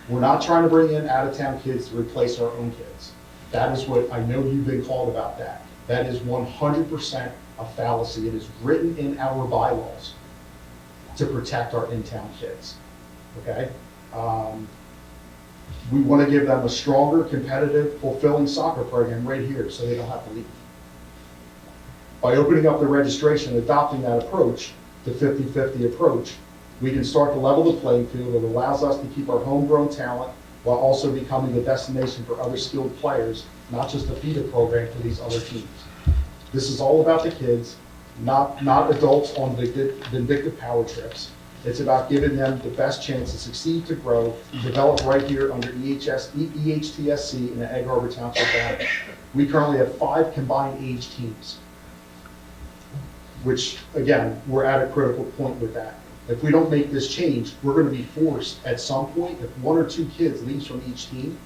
We're not trying to bring in out-of-town kids to replace our own kids. That is what, I know you've been called about that. That is 100% a fallacy. It is written in our bylaws to protect our in-town kids, okay? We want to give them a stronger, competitive, fulfilling soccer program right here so they don't have to leave. By opening up the registration, adopting that approach, the 50-50 approach, we can start to level the playing field. It allows us to keep our homegrown talent while also becoming the destination for other skilled players, not just a feeder program for these other teams. This is all about the kids, not adults on vindictive power trips. It's about giving them the best chance to succeed, to grow, develop right here under EHTSC in the Egg Harbor Township area. We currently have 5 combined age teams, which, again, we're at a critical point with that. If we don't make this change, we're going to be forced at some point, if 1 or 2 kids leaves from each team,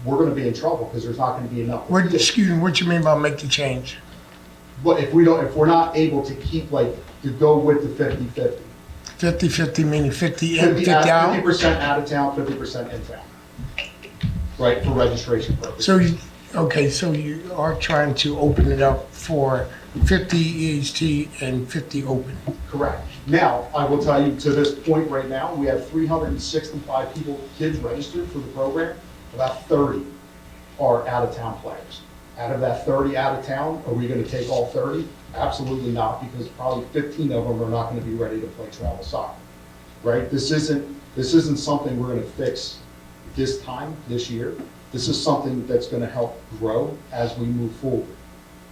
we're going to be in trouble because there's not going to be enough. Excuse me, what you mean by make the change? But if we're not able to keep, to go with the 50-50. 50-50 meaning 50 in, 50 out? 50% out of town, 50% in town. Right, for registration purposes. So you are trying to open it up for 50 EHT and 50 open? Correct. Now, I will tell you, to this point right now, we have 365 kids registered for the program. About 30 are out-of-town players. Out of that 30 out of town, are we going to take all 30? Absolutely not, because probably 15 of them are not going to be ready to play travel soccer, right? This isn't something we're going to fix this year, this is something that's gonna help grow as we move forward,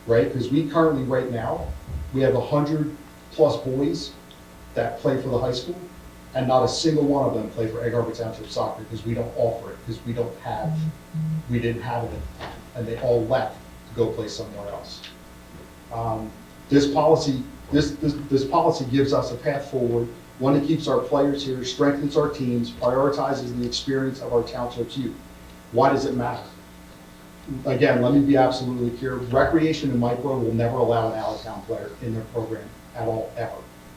right? Because we currently, right now, we have 100+ boys that play for the high school, and not a single one of them play for Egg Harbor Township soccer, because we don't offer it, because we didn't have it, and they all left to go play somewhere else. This policy gives us a path forward, one that keeps our players here, strengthens our teams, prioritizes the experience of our township's youth. Why does it matter? Again, let me be absolutely clear, Recreation and Micro will never allow an out-of-town player in their program at all, ever.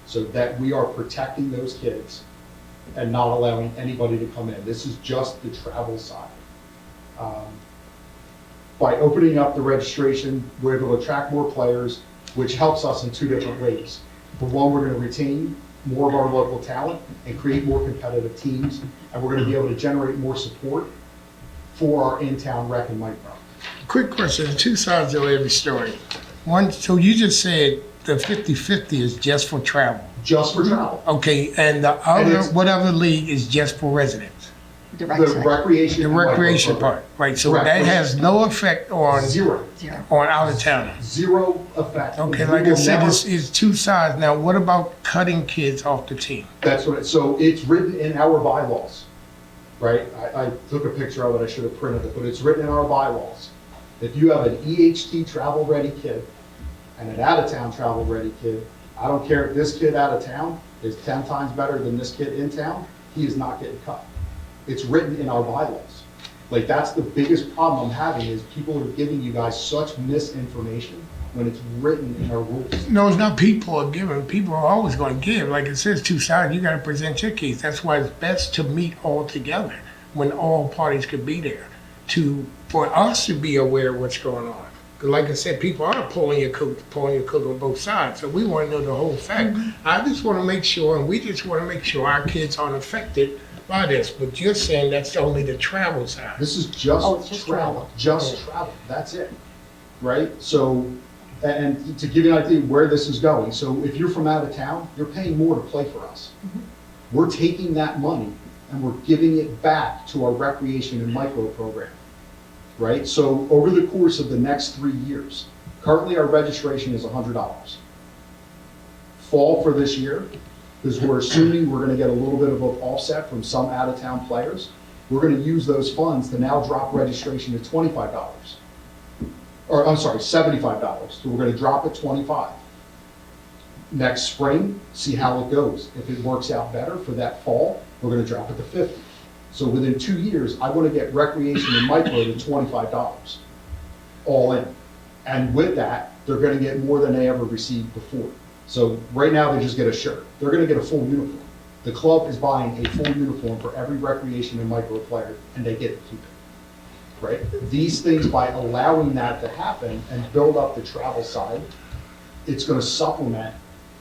So that we are protecting those kids and not allowing anybody to come in. This is just the travel side. By opening up the registration, we're able to attract more players, which helps us in two different ways. For one, we're going to retain more of our local talent and create more competitive teams, and we're going to be able to generate more support for our in-town rec and micro. Quick question, two sides of every story. One, so you just said the 50-50 is just for travel. Just for travel. Okay, and the other, whatever league is just for residents? The recreation. The and micro recreation program. part, right, so Correct. that has no effect on. Zero. On out of town. Zero effect. Okay, We like I will said, never- it's two sides. Now, what about cutting kids off the team? That's what, so it's written in our bylaws, right? I took a picture of it, I should have printed it, but it's written in our bylaws. If you have an EHT travel-ready kid and an out-of-town travel-ready kid, I don't care if this kid out of town is 10 times better than this kid in town, he is not getting cut. It's written in our bylaws. Like, that's the biggest problem I'm having, is people are giving you guys such misinformation when it's written in our rules. No, it's not people are giving. People are always going to give. Like it says, two sides. You got to present your case. That's why it's best to meet all together when all parties could be there, for us to be aware of what's going on. Because like I said, people are pulling your coat on both sides. So we want to know the whole fact. I just want to make sure, and we just want to make sure our kids aren't affected by this. But you're saying that's only the travel side. This is just travel. Just travel. That's it. Right? So, and to give you an idea where this is going, so if you're from out of town, you're paying more to play for us. We're taking that money and we're giving it back to our recreation and micro program. Right? So over the course of the next 3 years, currently our registration is $100. Fall for this year, because we're assuming we're going to get a little bit of an offset from some out-of-town players, we're going to use those funds to now drop registration to $25. Or I'm sorry, $75. So we're going to drop it $25. Next spring, see how it goes. If it works out better for that fall, we're going to drop it to $50. So within 2 years, I want to get recreation and micro to $25, all in. And with that, they're going to get more than they ever received before. So right now, they just get a shirt. They're going to get a full uniform. The club is buying a full uniform for every recreation and micro player, and they get to keep it. Right? These things, by allowing that to happen and build up the travel side, it's going to supplement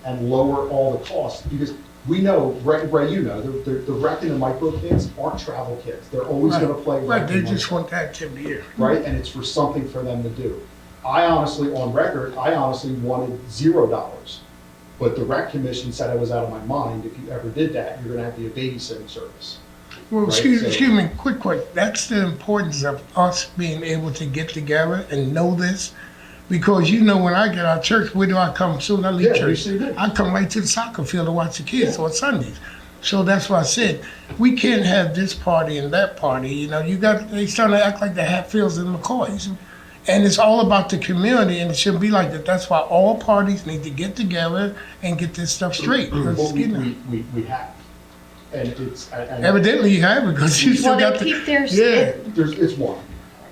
and lower all the costs, because we know, Ray, you know, the rec and the micro kids aren't travel kids. They're always going to play rec. Right, they just want that activity here. Right, and it's for something for them to do. I honestly, on record, wanted $0. But the rec commission said I was out of my mind. If you ever did that, you're going to have to be a babysitting service. Well, Right, excuse me, quick. That's the importance of us being able to get together and know this. Because you know, when I get out of church, where do I come? Soon I leave Yeah, church. you do. I come right to the soccer field to watch the kids on Sundays. So that's why I said we can't have this party and that party. You know, they starting to act like the Hatfields and McCoys. And it's all about the community, and it shouldn't be like that. That's why all parties need to get together and get this stuff straight. Well, we have. And it's... Evidently you have, because you still got keep theirs. Yeah. It's one.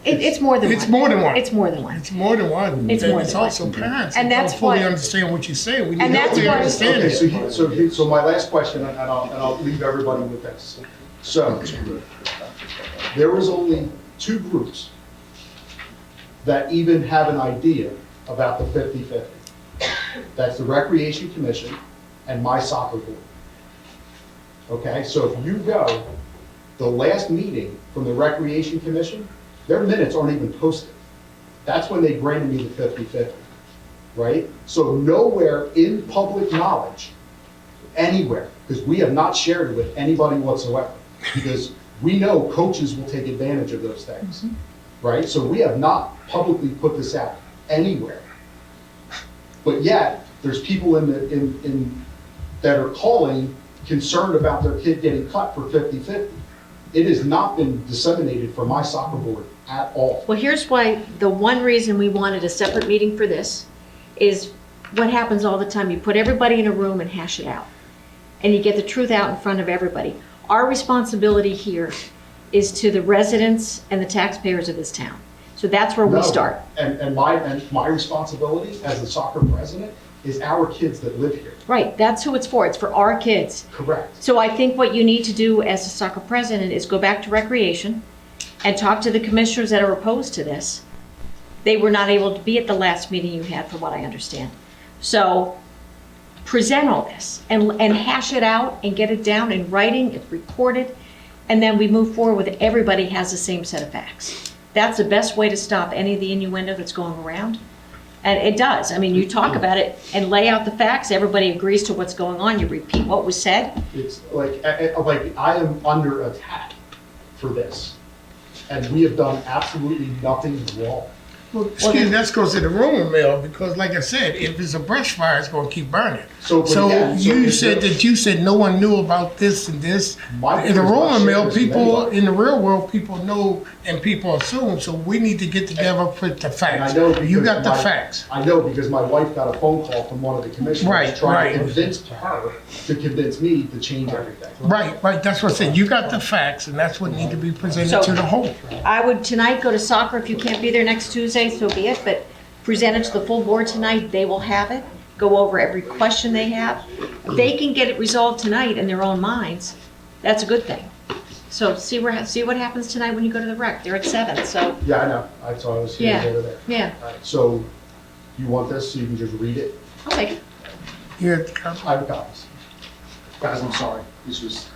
It's more than one. It's more than one. It's more than one. It's more than one. It's And more it's than also one. parents. And who that's don't fully why- understand what you're saying. We need And to that's fully why- understand Okay, it. so my last question, and I'll leave everybody with this. So, there was only 2 groups that even have an idea about the 50-50. That's the Recreation Commission and my soccer board. Okay, so if you go, the last meeting from the Recreation Commission, their minutes aren't even posted. That's when they granted me the 50-50, right? So nowhere in public knowledge, anywhere, because we have not shared it with anybody whatsoever, because We know coaches will take advantage of those things, right? So we have not publicly put this out anywhere. But yet, there's people that are calling concerned about their kid getting cut for 50-50. It has not been disseminated from my soccer board at all. Well, here's why, the one reason we wanted a separate meeting for this is what happens all the time. You put everybody in a room and hash it out. And you get the truth out in front of everybody. Our responsibility here is to the residents and the taxpayers of this town. So that's where we No. start. And my responsibility as the soccer president is our kids that live here. Right, that's who it's for. It's for our kids. Correct. So I think what you need to do as a soccer president is go back to recreation and talk to the commissioners that are opposed to this. They were not able to be at the last meeting you had, from what I understand. So present all this and hash it out and get it down in writing, it's recorded, and then we move forward with it. Everybody has the same set of facts. That's the best way to stop any of the innuendo that's going around. And it does. I mean, you talk about it and lay out the facts, everybody agrees to what's going on, you repeat what was said. It's like I am under attack for this. And we have done absolutely nothing wrong. Well, excuse me, that goes to the rumor mill, because like I said, if it's a brush fire, it's gonna keep burning. So, but So again, you said that you said no one knew about this and this. My In the view is not rumor mill, shared with people, anybody. in the real world, people know and people assume, so we need to get together with the And facts. I know You because got the my- facts. I know because my wife got a phone call from one of the commissioners Right, trying to right. convince her to convince me to change everything. Right, that's what I said, you got the facts, and that's what need to be presented So- to the whole. I would tonight go to soccer, if you can't be there next Tuesday, so be it, but present it to the full board tonight, they will have it, go over every question they have. If they can get it resolved tonight in their own minds, that's a good thing. So see what happens tonight when you go to the rec, they're at 7, so, Yeah, I know. I saw I was here Yeah. over there. yeah, All right, so you want this so you can just read it? I'll take it. You got the copy? I have copies. Guys, I'm sorry. This was.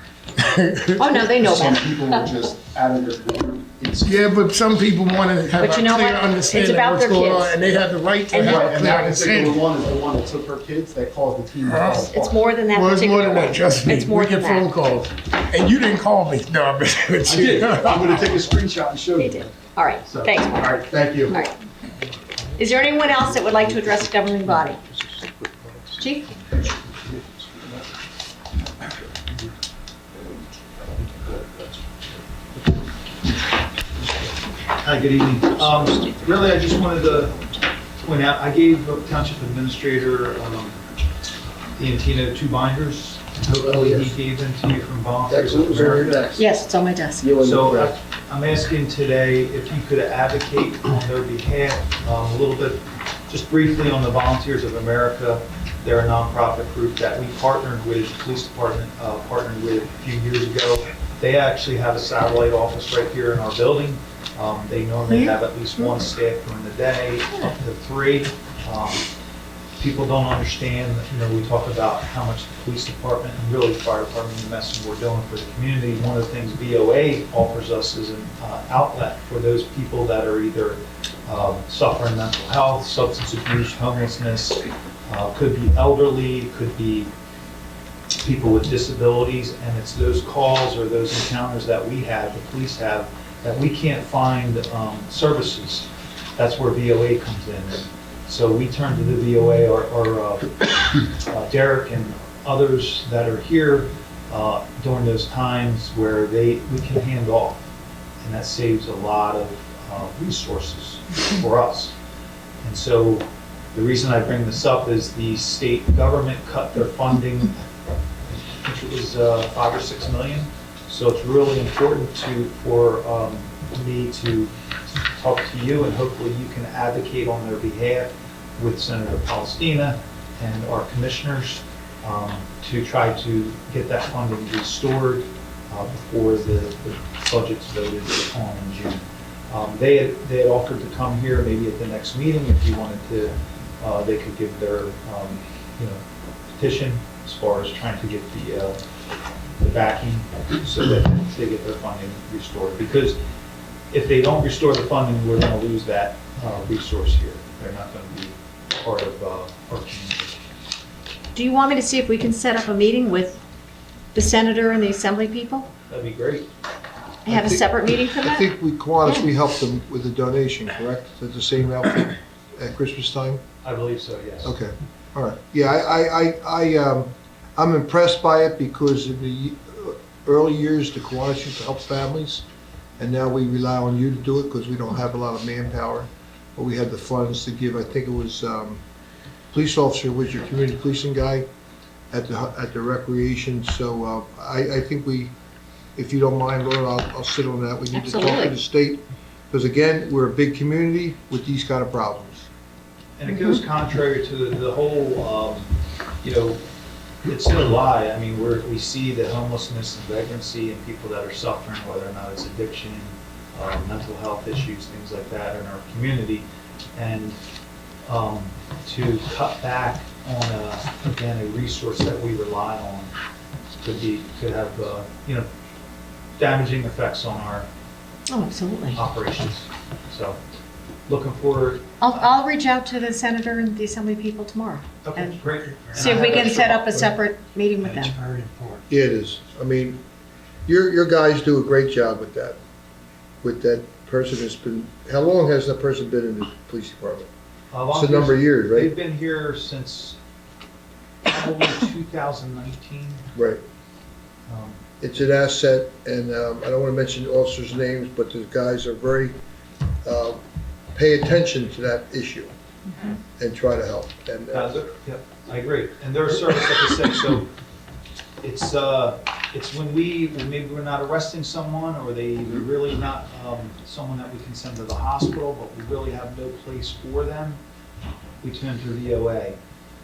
Oh, no, they know Some that. people were just out of their. It's. Yeah, but some people wanna have a But you know clear what? It's understanding of about what's their going on, kids. and they have the right to And have Right, a and clear that particular understanding. one is the one that took her kids that caused the team to fall It's apart. more than that Well, it's more particular than one. that, trust me. It's more We than get phone that. calls. And you didn't call me. No, I'm just with I you. did. I'm gonna take a screenshot and show They you. did. All right, So, thanks, All Mark. right, thank you. All right. Is there anyone else that would like to address the governing body? Chief? Hi, good evening. Really, I just wanted to point out, I gave the Township Administrator Antino 2 binders. Hopefully he gave them to you from Volunteers of America. Yes, it's on my desk. So I'm asking today if you could advocate on their behalf a little bit, just briefly on the Volunteers of America. They're a nonprofit group that we partnered with, the police department partnered with a few years ago. They actually have a satellite office right here in our building. They normally have at least 1 staff during the day, up to 3. People don't understand, we talk about how much the police department and really the fire department and the message we're doing for the community. One of the things BOA offers us is an outlet for those people that are either suffering mental health, substance abuse, homelessness, could be elderly, could be people with disabilities, and it's those calls or those encounters that we have, the police have, that we can't find services. That's where VOA comes in. And so we turn to the VOA or Derek and others that are here during those times where we can hand off, and that saves a lot of resources for us. And so the reason I bring this up is the state government cut their funding, I think it was 5 or 6 million. So it's really important for me to talk to you, and hopefully you can advocate on their behalf with Senator Palestina and our commissioners to try to get that funding restored before the budget's voted on in June. They had offered to come here maybe at the next meeting if you wanted to. They could give their petition as far as trying to get the backing so that they get their funding restored. Because if they don't restore the funding, we're going to lose that resource here. They're not going to be part of our community. Do you want me to see if we can set up a meeting with the senator and the assembly people? That'd be great. have a separate meeting for I that? think we helped them with a donation, correct? At the same outfit at Christmas time? I believe so, yes. Okay, all right. Yeah, I'm impressed by it because in the early years, the Kiwanis used to help families, and now we rely on you to do it because we don't have a lot of manpower, but we had the funds to give. I think it was police officer was your community policing guy at the recreation. So I think if you don't mind, Laura, I'll sit on that. We need to talk to Absolutely. the state because again, we're a big community with these kind of problems. And it goes contrary to the whole, it's no lie. I mean, we see the homelessness and vagrancy and people that are suffering, whether or not it's addiction, mental health issues, things like that in our community. And to cut back on, again, a resource that we rely on could have, damaging effects on our Oh, absolutely. operations. So, looking forward. I'll reach out to the senator and the assembly people tomorrow. Okay, And great. see if we can set up a separate meeting with That's them. very important. Yeah, it is. I mean, your guys do a great job with that. With that person that's been, how long has that person been in the police department? It's a number of years, They've right? been here since probably 2019. Right. Um, It's an asset, and I don't want to mention officers' names, but the guys are very, pay attention to that issue and try to help. And Yep, I agree. And their service, like I said, so it's when maybe we're not arresting someone or they're really not someone that we can send to the hospital, but we really have no place for them, we turn to VOA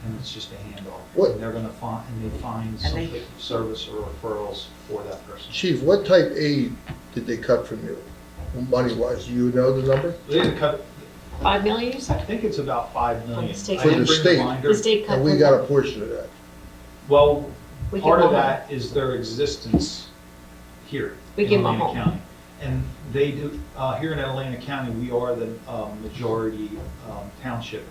and it's just a handoff. What- And they're gonna find, and they find some type of service or referrals for that person. Chief, what type aid did they cut from you, money-wise? Do you know the number? They didn't cut, 5 million, you I said? think it's about 5 million. the state. I For didn't the bring state. binder. The state cut. And we got a portion of that. Well, We part give of them a- that is their existence here We in give them a Atlantic home. County. And they do, here in Atlantic County, we are the majority township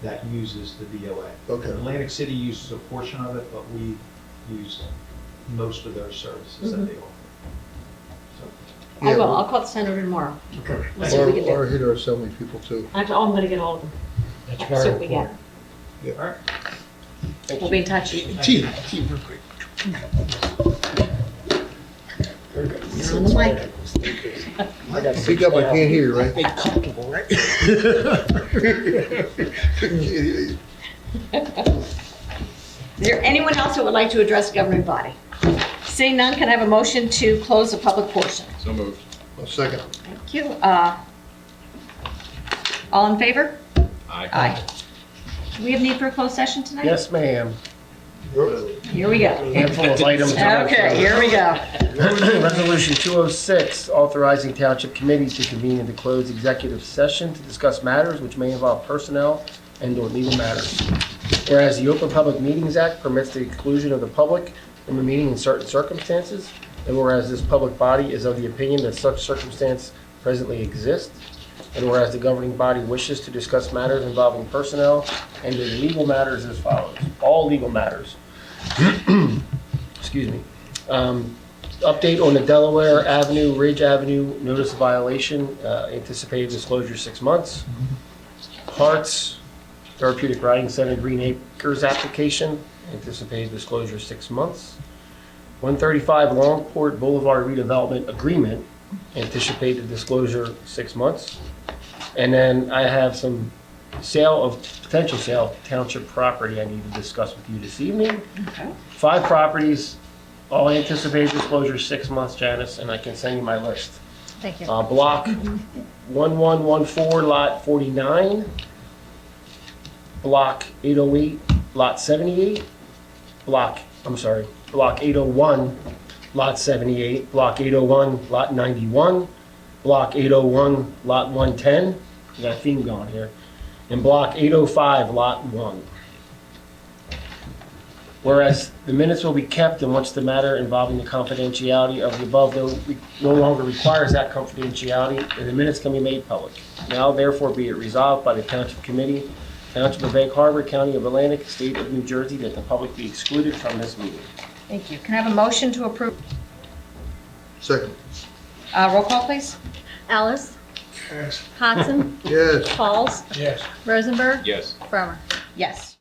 that uses the VOA. Okay. Atlantic City uses a portion of it, but we use most of their services that they offer. So, I will, I'll call the senator tomorrow. Okay. We'll see what we can do. Or hit our assembly people too. I'm gonna get all of them. That's See very what we get. important. All right. We'll be in touch. Chief, real quick. You're on the mic. Speak up, I can't hear you, right? Get comfortable, right? Is there anyone else that would like to address the governing body? Seeing none, can I have a motion to close the public portion? So moved. A second. Thank you. All in favor? Aye. Do we have need for a closed session tonight? Yes, ma'am. Here we go. Handful of items. Okay, here we go. Resolution 206, authorizing township committees to convene into closed executive session to discuss matters which may involve personnel and/or legal matters. Whereas the Open Public Meetings Act permits the exclusion of the public from a meeting in certain circumstances, and whereas this public body is of the opinion that such circumstance presently exists, and whereas the governing body wishes to discuss matters involving personnel and the legal matters as follows. All legal matters. Excuse me. Update on the Delaware Avenue, Ridge Avenue notice of violation, anticipated disclosure 6 months. Hearts Therapeutic Riding Center Green Acres application, anticipated disclosure 6 months. 135 Longport Boulevard redevelopment agreement, anticipated disclosure 6 months. And then I have some potential sale of township property I need to discuss with you this evening. Okay. 5 properties, all anticipated disclosure 6 months, Janice, and I can send you my list. Thank you. Block 1114, lot 49. Block 808, lot 78. Block 801, lot 78. Block 801, lot 91. Block 801, lot 110. We got a theme going here. And block 805, lot 1. Whereas the minutes will be kept, and once the matter involving the confidentiality of the above no longer requires that confidentiality, and the minutes can be made public. Now therefore be it resolved by the Township Committee, Township of Egg Harbor, County of Atlantic, State of New Jersey, that the public be excluded from this meeting. Thank you. Can I have a motion to approve? Second. Roll call, please. Ellis. Yes. Hodson. Yes. Pauls. Yes. Rosenberg. Yes. Bremer. Yes.